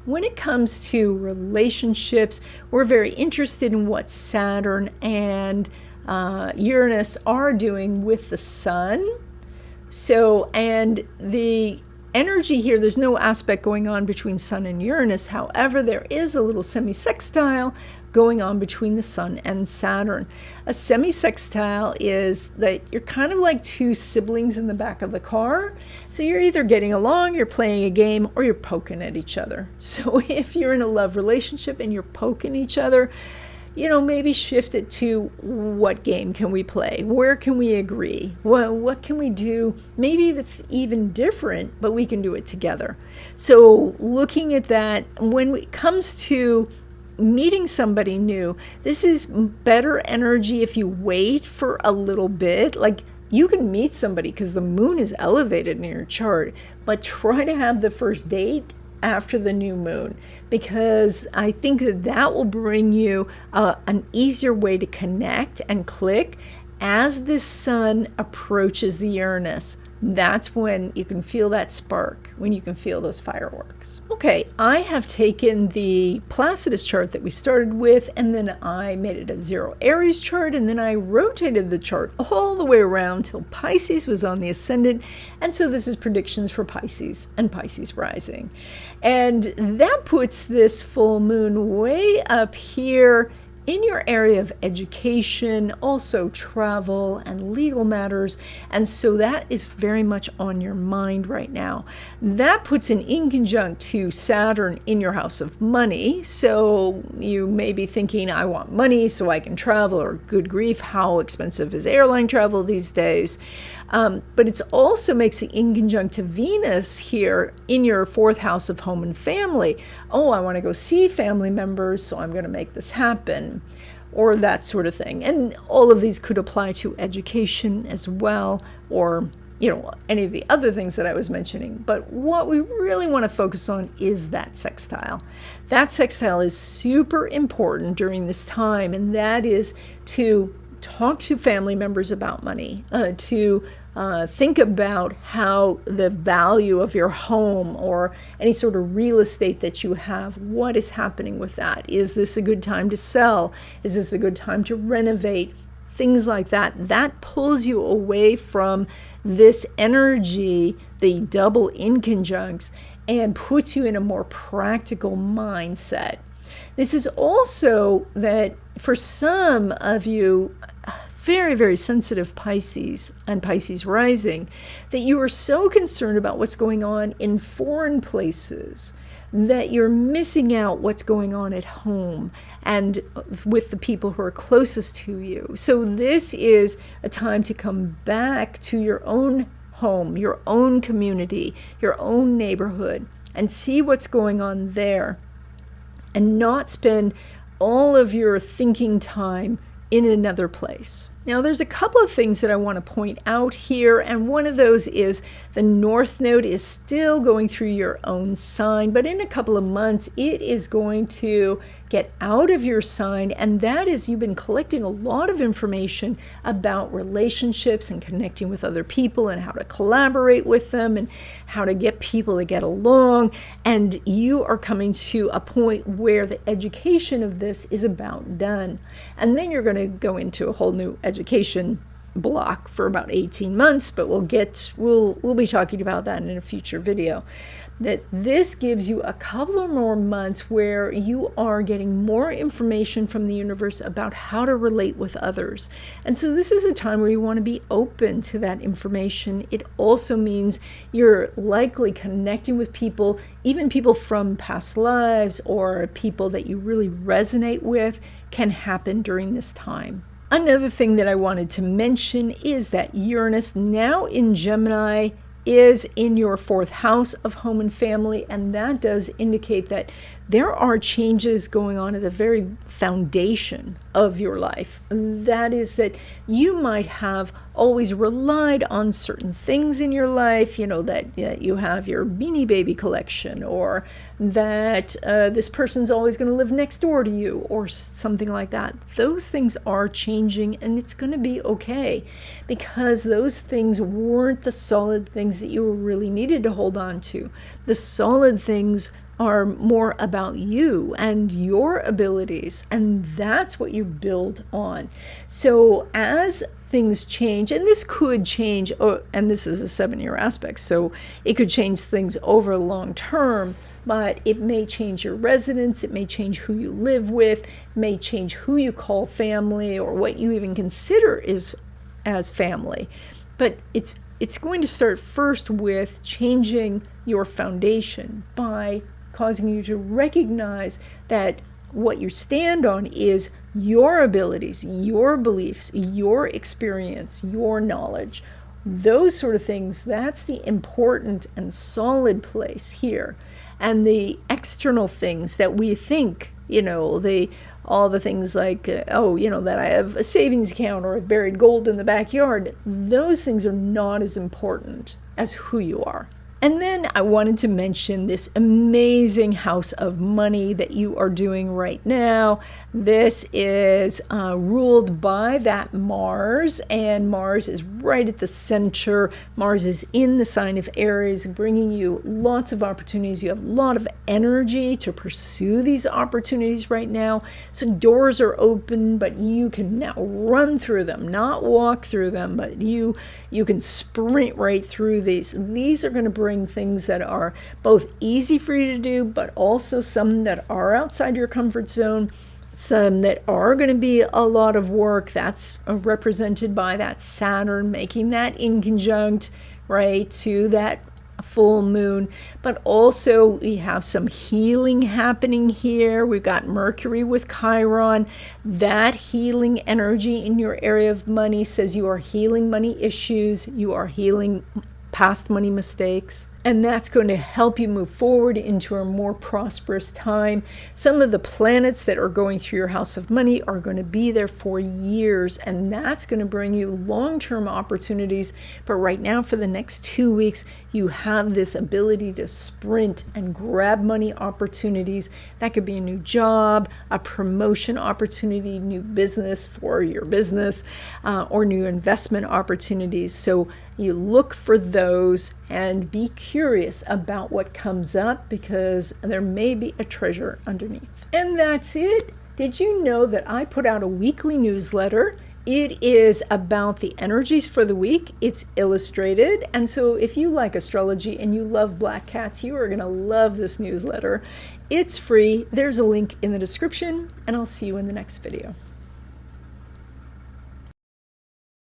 Speaker 1: when it comes to relationships, we're very interested in what Saturn and Uranus are doing with the sun. So, and the energy here, there's no aspect going on between Sun and Uranus. However, there is a little semi-sextile going on between the Sun and Saturn. A semi-sextile is that you're kind of like two siblings in the back of the car. So you're either getting along, you're playing a game, or you're poking at each other. So if you're in a love relationship and you're poking each other, maybe shift it to what game can we play? Where can we agree? What can we do? Maybe that's even different, but we can do it together. So looking at that, when it comes to meeting somebody new, this is better energy if you wait for a little bit. Like, you can meet somebody because the moon is elevated in your chart, but try to have the first date after the new moon, because I think that will bring you an easier way to connect and click as the sun approaches the Uranus. That's when you can feel that spark, when you can feel those fireworks. Okay, I have taken the Placidus chart that we started with, and then I made it a 0 Aries chart, and then I rotated the chart all the way around till Pisces was on the ascendant. And so this is predictions for Pisces and Pisces rising. And that puts this full moon way up here in your area of education, also travel and legal matters. And so that is very much on your mind right now. That puts an inconjunct to Saturn in your house of money. So you may be thinking, I want money so I can travel, or good grief, how expensive is airline travel these days? But it also makes an inconjunct to Venus here in your 4th house of home and family. Oh, I want to go see family members, so I'm going to make this happen, or that sort of thing. And all of these could apply to education as well, or any of the other things that I was mentioning. But what we really want to focus on is that sextile. That sextile is super important during this time, and that is to talk to family members about money, to think about how the value of your home or any sort of real estate that you have, what is happening with that? Is this a good time to sell? Is this a good time to renovate? Things like that. That pulls you away from this energy, the double inconjuncts, and puts you in a more practical mindset. This is also that for some of you, very, very sensitive Pisces and Pisces rising, that you are so concerned about what's going on in foreign places, that you're missing out what's going on at home and with the people who are closest to you. So this is a time to come back to your own home, your own community, your own neighborhood, and see what's going on there, and not spend all of your thinking time in another place. Now, there's a couple of things that I want to point out here, and one of those is the North Node is still going through your own sign, but in a couple of months, it is going to get out of your sign, and that is you've been collecting a lot of information about relationships and connecting with other people and how to collaborate with them and how to get people to get along, and you are coming to a point where the education of this is about done. And then you're going to go into a whole new education block for about 18 months, but we'll be talking about that in a future video. That this gives you a couple of more months where you are getting more information from the universe about how to relate with others. And so this is a time where you want to be open to that information. It also means you're likely connecting with people, even people from past lives or people that you really resonate with, can happen during this time. Another thing that I wanted to mention is that Uranus, now in Gemini, is in your 4th house of home and family, and that does indicate that there are changes going on at the very foundation of your life. That is that you might have always relied on certain things in your life, that you have your Beanie Baby collection, or that this person's always going to live next door to you, or something like that. Those things are changing, and it's going to be okay, because those things weren't the solid things that you really needed to hold on to. The solid things are more about you and your abilities, and that's what you build on. So as things change, and this could change, and this is a 7-year aspect, so it could change things over long term, but it may change your residence, it may change who you live with, it may change who you call family, or what you even consider as family. But it's going to start first with changing your foundation by causing you to recognize that what you stand on is your abilities, your beliefs, your experience, your knowledge. Those sort of things, that's the important and solid place here. And the external things that we think, all the things like, that I have a savings account or I've buried gold in the backyard, those things are not as important as who you are. And then I wanted to mention this amazing house of money that you are doing right now. This is ruled by that Mars, and Mars is right at the center. Mars is in the sign of Aries, bringing you lots of opportunities. You have a lot of energy to pursue these opportunities right now. So doors are open, but you can now run through them, not walk through them, but you can sprint right through these. These are going to bring things that are both easy for you to do, but also some that are outside your comfort zone, some that are going to be a lot of work. That's represented by that Saturn, making that in conjunct, right, to that full moon. But also we have some healing happening here. We've got Mercury with Chiron. That healing energy in your area of money says you are healing money issues, you are healing past money mistakes, and that's going to help you move forward into a more prosperous time. Some of the planets that are going through your house of money are going to be there for years, and that's going to bring you long-term opportunities. But right now, for the next 2 weeks, you have this ability to sprint and grab money opportunities. That could be a new job, a promotion opportunity, new business for your business, or new investment opportunities. So you look for those and be curious about what comes up, because there may be a treasure underneath. And that's it. Did you know that I put out a weekly newsletter? It is about the energies for the week. It's illustrated. And so if you like astrology and you love black cats, you are going to love this newsletter. It's free. There's a link in the description, and I'll see you in the next video.